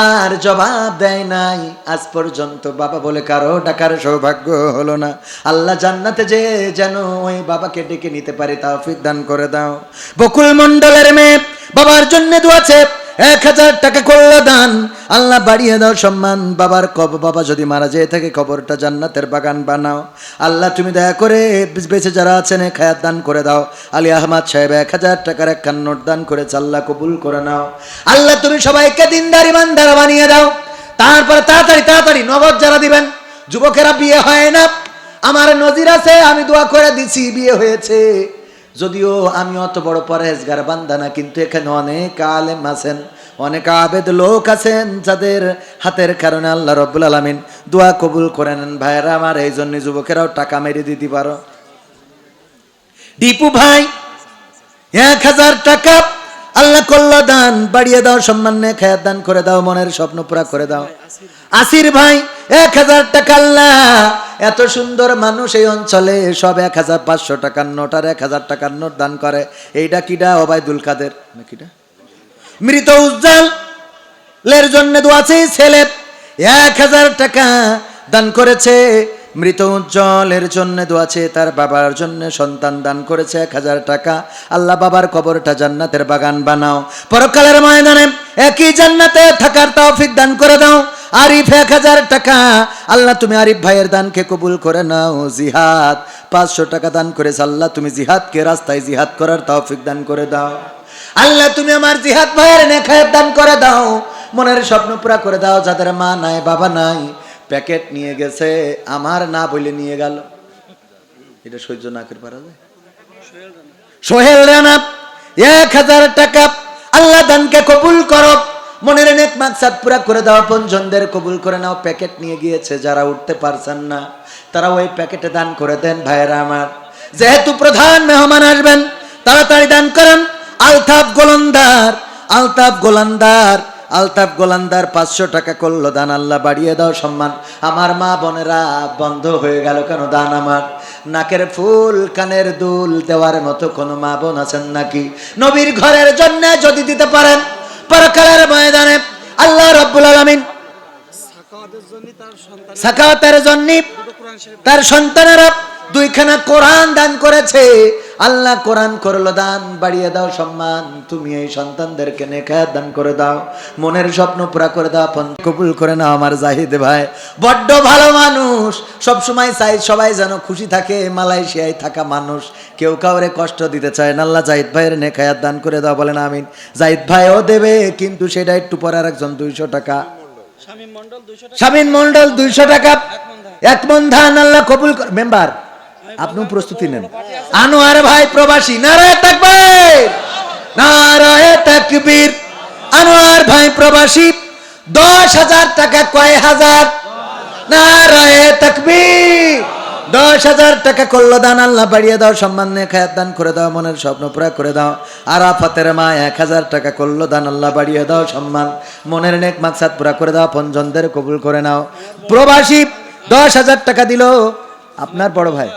আর জবাব দেয় নাই, আজ পর্যন্ত বাবা বলে কারো ডাকার সৌভাগ্য হলো না। আল্লাহ জান্নাতে যে যেন ওই বাবাকে ডেকে নিতে পারি তৌফিক দান করে দাও। বকুল মণ্ডলের মেয়ে বাবার জন্য দোয়াছে, 1000 টাকা করলো দান। আল্লাহ বাড়িয়ে দাও সম্মান। বাবার বাবা যদি মারা যেয়ে থাকে কবরটা জান্নাতের বাগান বানাও। আল্লাহ তুমি দয়া করে বেঁচে যারা আছেন খায়াত দান করে দাও। আলী আহমদ সাহেব 1000 টাকার 1 খান নোট দান করেছে, আল্লাহ কবুল করে নাও। আল্লাহ তুমি সবাইকে দিনদার ইমানদার বানিয়ে দাও। তারপরে তাড়াতাড়ি তাড়াতাড়ি নগদ যারা দিবেন, যুবকেরা বিয়ে হয় না, আমার নজির আছে, আমি দোয়া করে দিছি বিয়ে হয়েছে। যদিও আমি অত বড় পরহেজগার বান্দা না, কিন্তু এখানে অনেক আলেম আছেন, অনেক আবেদ লোক আছেন যাদের হাতের কারণে আল্লাহ রব্বুল আলামিন দোয়া কবুল করে নেন। ভাইরা আমার, এই জন্য যুবকেরাও টাকা মেরে দিতে পারো। দীপু ভাই 1000 টাকা আল্লাহ করল দান, বাড়িয়ে দাও সম্মান, নেক হায়াত দান করে দাও, মনের স্বপ্ন পুরা করে দাও। আসির ভাই 1000 টাকা। আল্লাহ এত সুন্দর মানুষ এই অঞ্চলে সব 1500 টাকার নোট আর 1000 টাকার নোট দান করে। এইটা কিডা? ওবায়দুল কাদের না কিডা? মৃত উজ্জ্বলের জন্য দোয়া আছে, ছেলে 1000 টাকা দান করেছে। মৃত উজ্জ্বলের জন্য দোয়া আছে, তার বাবার জন্য সন্তান দান করেছে 1000 টাকা। আল্লাহ বাবার কবরটা জান্নাতের বাগান বানাও, পরকালের ময়দানে একই জান্নাতে থাকার তৌফিক দান করে দাও। আরিফ 1000 টাকা। আল্লাহ তুমি আরিফ ভাইয়ের দানকে কবুল করে নাও। জিহাদ 500 টাকা দান করেছে, আল্লাহ তুমি জিহাদকে রাস্তায় জিহাদ করার তৌফিক দান করে দাও। আল্লাহ তুমি আমার জিহাদ ভাইয়ের নেক হায়াত দান করে দাও, মনের স্বপ্ন পুরা করে দাও। যাদের মা নাই বাবা নাই, প্যাকেট নিয়ে গেছে, আমার না বলে নিয়ে গেল, এটা সহ্য না করে পারা যায়? সোহেল রানা 1000 টাকা। আল্লাহ দানকে কবুল করো, মনের নেক মাকসাদ পুরা করে দাও, আপনজনদের কবুল করে নাও। প্যাকেট নিয়ে গিয়েছে, যারা উঠতে পারছেন না তারা ওই প্যাকেটে দান করে দেন। ভাইরা আমার, যেহেতু প্রধান মেহমান আসবেন তাড়াতাড়ি দান করেন। আলতাফ গোলন্দার, আলতাফ গোলন্দার, আলতাফ গোলন্দার 500 টাকা করলো দান। আল্লাহ বাড়িয়ে দাও সম্মান। আমার মা বোনেরা, বন্ধ হয়ে গেল কেন দান? আমার নাকের ফুল কানের দুল দেওয়ার মতো কোনো মা বোন আছেন নাকি? নবীর ঘরের জন্য যদি দিতে পারেন, পরকালের ময়দানে আল্লাহ রাব্বুল আলামিন সাকাওয়াতের জন্য তার সন্তানেরা 2খানা কোরআন দান করেছে, আল্লাহ কোরআন করলো দান, বাড়িয়ে দাও সম্মান। তুমি এই সন্তানদেরকে নেক দান করে দাও, মনের স্বপ্ন পুরা করে দাও, কবুল করে নাও আমার জাহিদ ভাই। বড্ড ভালো মানুষ, সব সময় চাই সবাই যেন খুশি থাকে। মালয়েশিয়ায় থাকা মানুষ, কেউ কাউরে কষ্ট দিতে চায় না। আল্লাহ জাহিদ ভাইয়ের নেক দান করে দাও, বলেন আমিন। জাহিদ ভাইও দেবে, কিন্তু সেটা একটু পরে আর একজন 200 টাকা, শামীম মন্ডল 200 টাকা, 1 মন ধান আল্লাহ কবুল করে। মেম্বার আপনিও প্রস্তুতি নেন। আনোয়ার ভাই প্রবাসী, নারায়ে তাকবীর, নারায়ে তাকবীর। আনোয়ার ভাই প্রবাসী 10,000 টাকা, কয় হাজার, নারায়ে তাকবীর। 10,000 টাকা করলো দান, আল্লাহ বাড়িয়ে দাও সম্মান, নেক দান করে দাও, মনের স্বপ্ন পুরা করে দাও। আরাফাতের মা 1,000 টাকা করলো দান, আল্লাহ বাড়িয়ে দাও সম্মান, মনের নেক মাকসাদ পুরা করে দাও, আপনজনদের কবুল করে নাও। প্রবাসী 10,000 টাকা দিল আপনার বড় ভাই,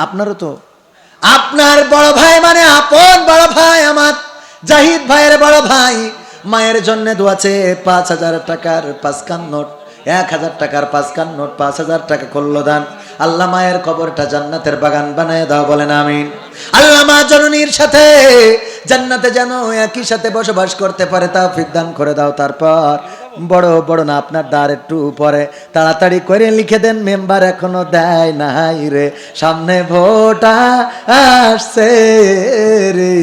আপনারও তো, আপনার বড় ভাই মানে আপন বড় ভাই, আমার জাহিদ ভাইয়ের বড় ভাই। মায়ের জন্য দোয়াছে 5,000 টাকার 5 খান নোট, 1,000 টাকার 5 খান নোট, 5,000 টাকা করলো দান। আল্লাহ মায়ের কবরটা জান্নাতের বাগান বানায় দাও, বলেন আমিন। আল্লাহ মা জননীর সাথে জান্নাতে যেন একই সাথে বসবাস করতে পারে তৌফিক দান করে দাও। তারপর বড় বড় না, আপনার দ্বার একটু পরে তাড়াতাড়ি করে লিখে দেন, মেম্বার এখনো দেয় নাই রে, সামনে ভোট আসছে রে।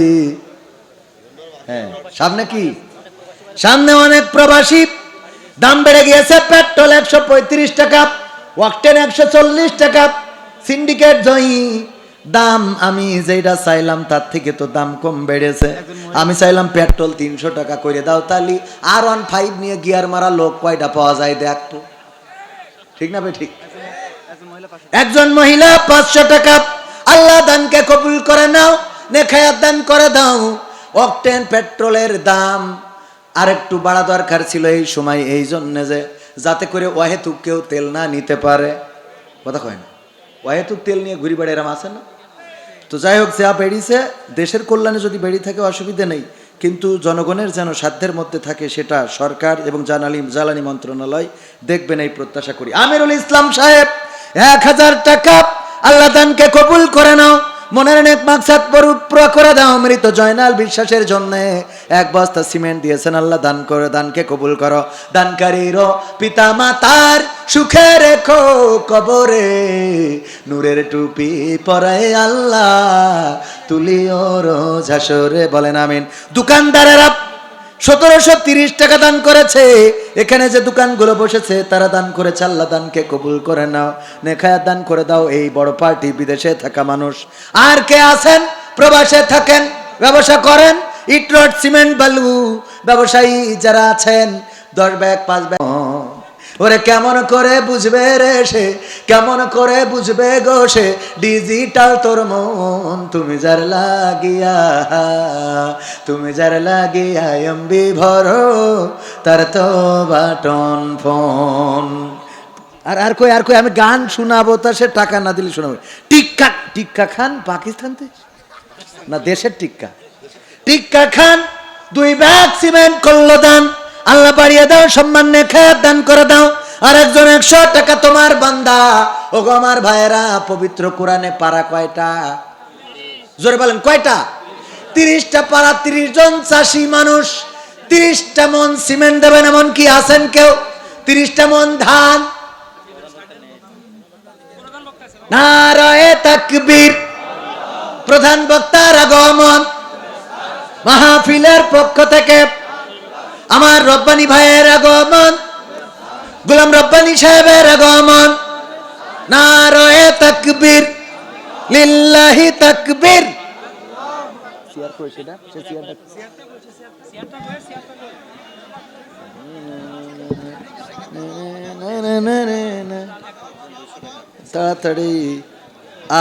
হ্যাঁ সামনে কি, সামনে অনেক প্রবাসী, দাম বেড়ে গিয়েছে। পেট্রোল 135 টাকা, ওয়াকটেন 140 টাকা, সিন্ডিকেট জয়ী দাম। আমি যেটা চাইলাম তার থেকে তো দাম কম বেড়েছে। আমি চাইলাম পেট্রোল 300 টাকা করে দাও, তালি R15 নিয়ে গিয়ার মারা লোক কয়টা পাওয়া যায় দেখতো, ঠিক না ভাই? ঠিক। একজন মহিলা 500 টাকা, আল্লাহ দানকে কবুল করে নাও, নেক দান করে দাও। অকটেন পেট্রোলের দাম আর একটু বাড়া দরকার ছিল এই সময়, এই জন্য যে যাতে করে অহেতুক কেউ তেল না নিতে পারে, কথা কয় না, অহেতুক তেল নিয়ে ঘুরি বেড়ে এরম আছে না। তো যাই হোক, যা বেড়িয়েছে দেশের কল্যাণে যদি বেরিয়ে থাকে অসুবিধা নেই, কিন্তু জনগণের যেন সাধ্যের মধ্যে থাকে সেটা সরকার এবং জ্বালানি মন্ত্রণালয় দেখবেন, এই প্রত্যাশা করি। আমিরুল ইসলাম সাহেব 1,000 টাকা, আল্লাহ দানকে কবুল করে নাও, মনের নেক মাকসাদ পুরা করে দাও। মৃত জয়নাল বিশ্বাসের জন্য 1 বস্তা সিমেন্ট দিয়েছেন, আল্লাহ দান করে, দানকে কবুল করো। দানকারীর পিতা মাতার সুখে রেখো কবরে, নূরের টুপি পরায় আল্লাহ তুলিও রোজ হাসরে, বলেন আমিন। দোকানদারেরা 1730 টাকা দান করেছে। এখানে যে দোকানগুলো বসেছে তারা দান করেছে, আল্লাহ দানকে কবুল করে নাও, নেক দান করে দাও। এই বড় পার্টি বিদেশে থাকা মানুষ। আর কে আছেন প্রবাসে থাকেন, ব্যবসা করেন, ইট রড সিমেন্ট বালু ব্যবসায়ী যারা আছেন, 10 ব্যাগ 5 ব্যাগ, ওরে কেমন করে বুঝবে রে সে, কেমন করে বুঝবে গো সে, ডিজিটাল তোর মন, তুমি যার লাগিয়া, তুমি যার লাগিয়া এমবি ভরো, তার তো বাটন ফোন। আর কই আমি গান শোনাবো, তা সে টাকা না দিলে শোনাবো। টিক্কা খান পাকিস্তান থেকে না, দেশের টিক্কা খান 2 ব্যাগ সিমেন্ট করলো দান, আল্লাহ বাড়িয়ে দাও সম্মান, নেক দান করে দাও। আর একজন 100 টাকা তোমার বান্দা। ও গো আমার ভাইয়েরা, পবিত্র কোরআনে পারা কয়টা, জোরে বলেন কয়টা? 30টা পারা, 30 জন চাষি মানুষ, 30টা মন সিমেন্ট দেবেন এমন কি আছেন কেউ? 30টা মন ধান। নারায়ে তাকবীর। প্রধান বক্তার আগমন, মাহফিলের পক্ষ থেকে আমার রব্বানি ভাইয়ের আগমন, গোলাম রব্বানি সাহেবের আগমন। নারায়ে তাকবীর, লিল্লাহি তাকবীর। তাড়াতাড়ি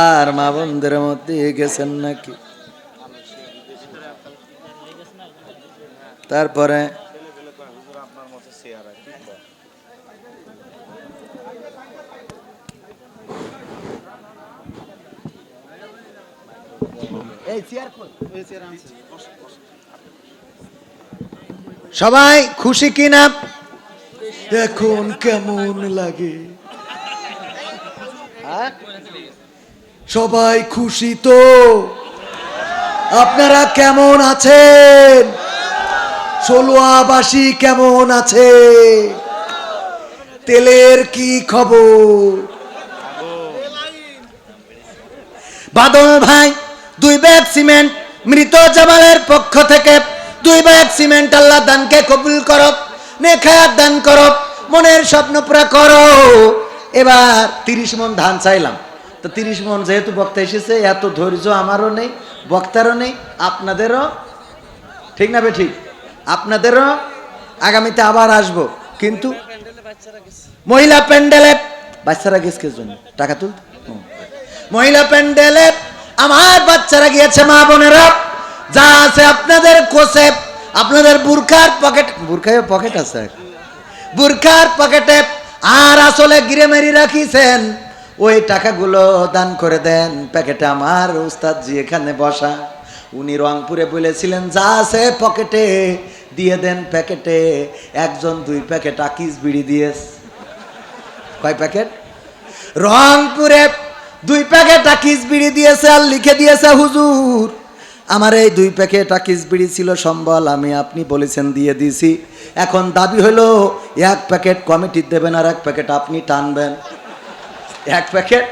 আর মা বোনদের মধ্যে গেছেন নাকি? তারপরে সবাই খুশি কিনা? এখন কেমন লাগে? সবাই খুশি তো? আপনারা কেমন আছেন? ষোলোয়াবাসী কেমন আছে? তেলের কি খবর? বাদল ভাই 2 ব্যাগ সিমেন্ট মৃত জামালের পক্ষ থেকে 2 ব্যাগ সিমেন্ট আল্লাহ দানকে কবুল করো, নেখায়াত দান করো, মনের স্বপ্ন পুরা করো। এবার 30 মণ ধান চাইলাম, তো 30 মণ যেহেতু বক্তা এসেছে, এত ধৈর্য আমারও নেই, বক্তারও নেই, আপনাদেরও ঠিক না বে ঠিক, আপনাদেরও আগামীতে আবার আসবো। কিন্তু মহিলা প্যান্ডেলে বাচ্চারা গেছে জন্য টাকা তুলতে, মহিলা প্যান্ডেলে আমার বাচ্চারা গিয়েছে, মা বোনেরা যা আছে আপনাদের কোসে, আপনাদের বুরখার পকেট, বুরখায় পকেট আছে, বুরখার পকেটে আর আসলে গিরে মেরি রাখিছেন, ওই টাকাগুলো দান করে দেন প্যাকেটে। আমার উস্তাদ জি এখানে বসা, উনি রংপুরে বলেছিলেন যা আছে পকেটে দিয়ে দেন প্যাকেটে। একজন 2 প্যাকেট আকিস বিড়ি দিয়েছে। কয় প্যাকেট? রংপুরে 2 প্যাকেট আকিস বিড়ি দিয়েছে আর লিখে দিয়েছে, হুজুর আমার এই 2 প্যাকেট আকিস বিড়ি ছিল সম্বল, আমি আপনি বলেছেন দিয়ে দিছি, এখন দাবি হলো 1 প্যাকেট কমিটি দেবেন আর 1 প্যাকেট আপনি টানবেন। 1 প্যাকেট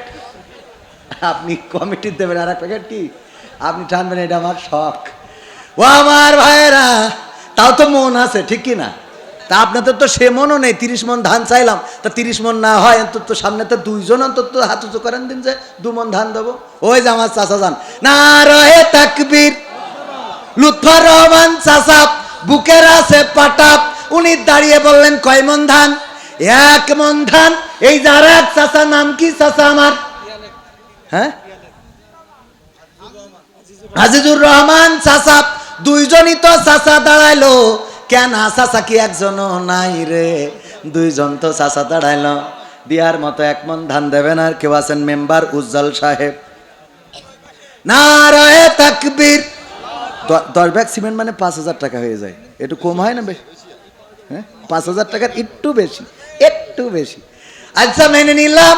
আপনি কমিটি দেবেন আর 1 প্যাকেট কি আপনি টানবেন, এটা আমার শখ। ও আমার ভাইয়েরা, তাও তো মন আছে ঠিক কি না? তা আপনাদের তো সে মনও নেই। 30 মণ ধান চাইলাম, তা 30 মণ না হয় অন্তত সামনে তো 2 জন অন্তত হাত উঁচু করেন দিন যে 2 মণ ধান দেবো। ওই যে আমার চাচা যান, নারায়ে তাকবীর, লুৎফর রহমান চাচা বুকের আছে পাটাপ, উনি দাঁড়িয়ে বললেন কয় মণ ধান? 1 মণ ধান। এই যার এক চাচা, নাম কি চাচা আমার? হ্যাঁ, আজিজুর রহমান চাচা, 2 জনই তো চাচা দাঁড়াইলো। কেন চাচা কি একজনও নাই রে? 2 জন তো চাচা দাঁড়াইলো, দিয়ার মতো 1 মণ ধান দেবেন। আর কেউ আছেন মেম্বার উজ্জ্বল সাহেব, নারায়ে তাকবীর। 10 ব্যাগ সিমেন্ট মানে 5000 টাকা হয়ে যায়, একটু কম হয় না? বেশ, হ্যাঁ 5000 টাকার একটু বেশি, একটু বেশি। আচ্ছা মেনে নিলাম,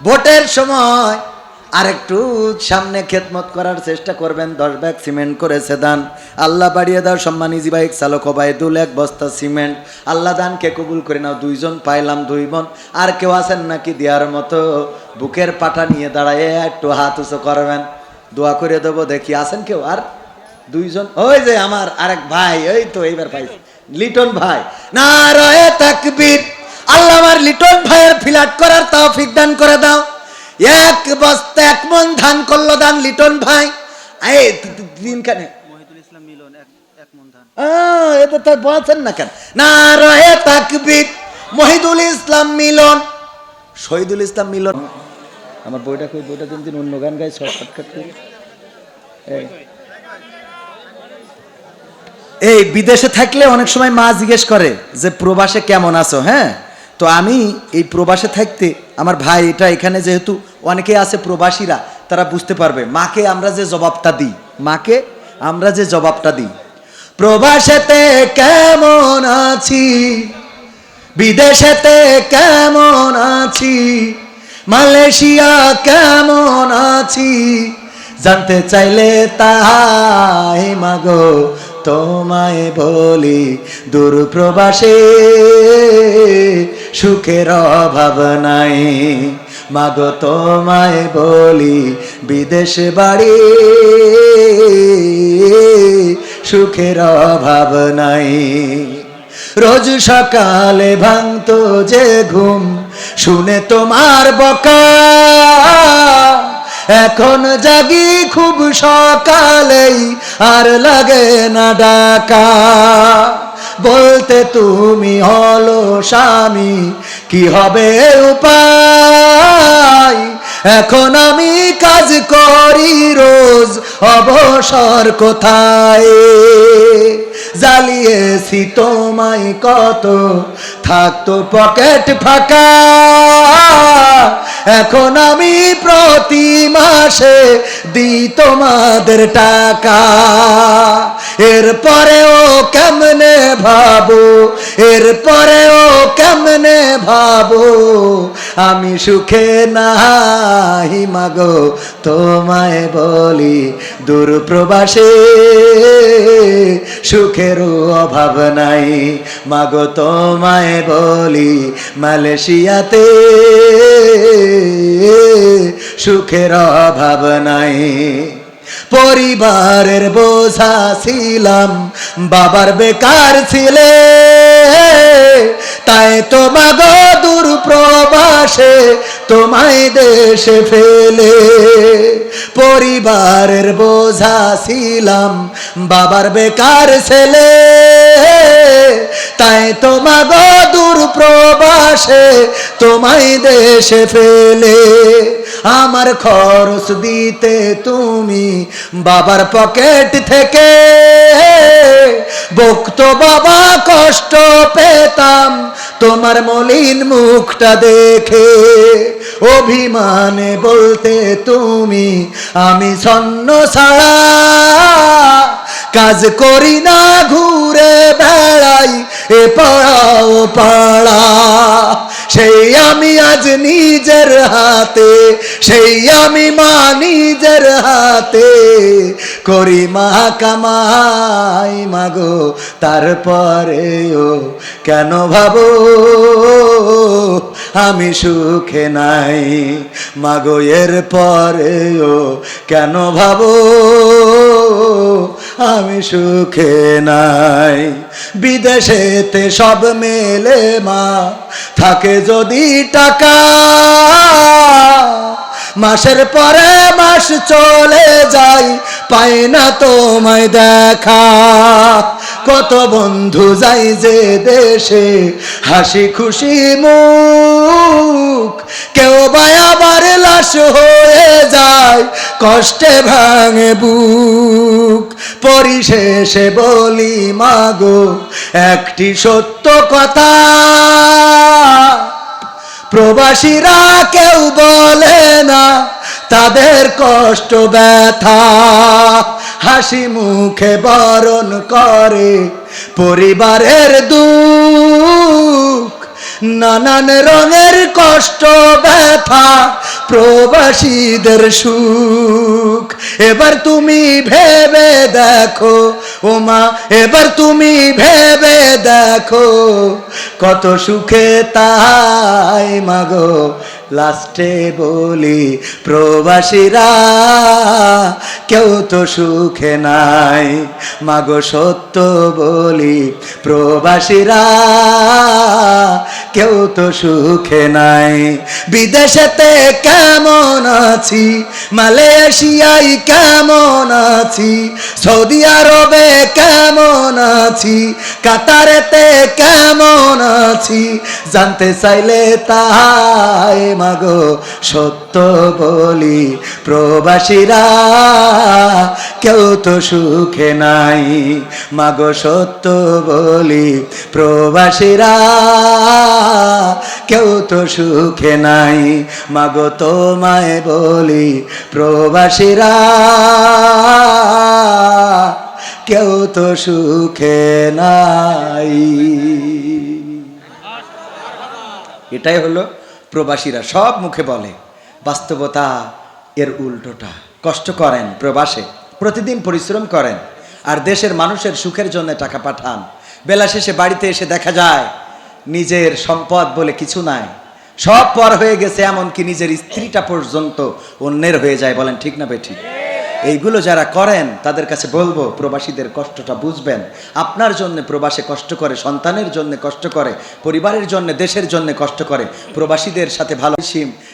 ভোটের সময় আর একটু সামনে খেদমত করার চেষ্টা করবেন। 10 ব্যাগ সিমেন্ট করেছে দান, আল্লাহ বাড়িয়ে দাও। সম্মানী বাইক চালক ওবায়দুল 1 বস্তা সিমেন্ট, আল্লাহ দানকে কবুল করে নাও। 2 জন পাইলাম, 2 মণ। আর কেউ আছেন নাকি দেওয়ার মতো? বুকের পাটা নিয়ে দাঁড়ায় একটু হাত উঁচু করবেন, দোয়া করে দেবো। দেখি আছেন কেউ? আর 2 জন, ওই যে আমার আরেক ভাই, ওই তো এইবার পাইছি, লিটন ভাই। নারায়ে তাকবীর। আল্লাহ আমার লিটন ভাইয়ের ফিলাট করার তৌফিক দান করে দাও। 1 বস্তা 1 মণ ধান করলো দান লিটন ভাই। এই দিন কেন মহিদুল ইসলাম মিলন 1 মণ ধান, এটা তো বলছেন না কেন? নারায়ে তাকবীর। মহিদুল ইসলাম মিলন, শহীদুল ইসলাম মিলন। আমার বইটা কই? বইটা দিন অন্য গান গাই শর্টকাট করে। এই বিদেশে থাকলে অনেক সময় মা জিজ্ঞেস করে যে প্রবাসে কেমন আছো। হ্যাঁ, তো আমি এই প্রবাসে থাকতে আমার ভাই এটা এখানে যেহেতু অনেকে আছে প্রবাসীরা, তারা বুঝতে পারবে মাকে আমরা যে জবাবটা দিই, মাকে আমরা যে জবাবটা দিই, প্রবাসেতে কেমন আছি, বিদেশেতে কেমন আছি, মালয়েশিয়া কেমন আছি, জানতে চাইলে তাই মাগো তোমায় বলি, দূর প্রবাসে সুখের অভাব নাই। মাগো তোমায় বলি, বিদেশ বাড়ি সুখের অভাব নাই। রোজ সকালে ভাঙতো যে ঘুম শুনে তোমার বকা, এখন জাগি খুব সকালেই আর লাগে না ডাকা। বলতে তুমি হলো স্বামী, কি হবে উপায়? এখন আমি কাজ করি রোজ, অবসর কোথায়? জ্বালিয়েছি তোমায় কত, থাকতো পকেট ফাঁকা। এখন আমি প্রতি মাসে দিই তোমাদের টাকা। এরপরেও কেমনে ভাবো, এরপরেও কেমনে ভাবো, আমি সুখে নাই মাগো তোমায় বলি দূর প্রবাসে সুখেরও অভাব নাই মাগো তোমায় বলি মালয়েশিয়াতে সুখের অভাব নাই পরিবারের বোঝা ছিলাম বাবার বেকার ছিলে তাই তো মাগো দূর প্রবাসে তোমায় দেশে ফেলে পরিবারের বোঝা ছিলাম বাবার বেকার ছেলে তাই তো মাগো দূর প্রবাসে তোমায় দেশে ফেলে আমার খরচ দিতে তুমি বাবার পকেট থেকে বকতো বাবা কষ্ট পেতাম তোমার মলিন মুখটা দেখে অভিমানে বলতে তুমি আমি ছন্ন ছাড়া কাজ করি না ঘুরে বেড়াই এ পাড়া ও পাড়া সেই আমি আজ নিজের হাতে সেই আমি মা নিজের হাতে করি মা কামাই মাগো তারপরেও কেন ভাবো আমি সুখে নাই মাগো এর পরেও কেন ভাবো আমি সুখে নাই বিদেশেতে সব মেলে মা থাকে যদি টাকা মাসের পরে মাস চলে যায় পাই না তোমায় দেখা কত বন্ধু যাই যে দেশে হাসি খুশি মুখ কেউ বা আবার লাশ হয়ে যায় কষ্টে ভাঙে বুক পরিশেষে বলি মাগো একটি সত্য কথা প্রবাসীরা কেউ বলে না তাদের কষ্ট ব্যথা হাসি মুখে বরণ করে পরিবারের দুঃখ নানান রঙের কষ্ট ব্যথা প্রবাসীদের সুখ এবার তুমি ভেবে দেখো ও মা এবার তুমি ভেবে দেখো কত সুখে তাই মাগো লাস্টে বলি প্রবাসীরা কেউ তো সুখে নাই মাগো সত্য বলি প্রবাসীরা কেউ তো সুখে নাই বিদেশেতে কেমন আছি মালয়েশিয়ায় কেমন আছি সৌদি আরবে কেমন আছি কাতারেতে কেমন আছি জানতে চাইলে তাই মাগো সত্য বলি প্রবাসীরা কেউ তো সুখে নাই মাগো সত্য বলি প্রবাসীরা কেউ তো সুখে নাই মাগো তোমায় বলি প্রবাসীরা কেউ তো সুখে নাই এটাই হলো প্রবাসীরা সব মুখে বলে বাস্তবতা এর উল্টোটা কষ্ট করেন প্রবাসে প্রতিদিন পরিশ্রম করেন আর দেশের মানুষের সুখের জন্য টাকা পাঠান বেলা শেষে বাড়িতে এসে দেখা যায় নিজের সম্পদ বলে কিছু নাই সব পর হয়ে গেছে এমনকি নিজের স্ত্রীটা পর্যন্ত অন্যের হয়ে যায় বলেন ঠিক না বেঠিক এইগুলো যারা করেন তাদের কাছে বলবো প্রবাসীদের কষ্টটা বুঝবেন আপনার জন্য প্রবাসে কষ্ট করে সন্তানের জন্য কষ্ট করে পরিবারের জন্য দেশের জন্য কষ্ট করে প্রবাসীদের সাথে ভালো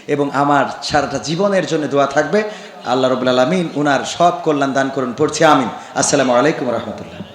এবং আমার সারাটা জীবনের জন্য দোয়া থাকবে আল্লাহ রাব্বুল আলামিন উনার সব কল্যাণ দান করুন পড়ছি আমিন আসসালামু আলাইকুম ওয়া রাহমাতুল্লাহ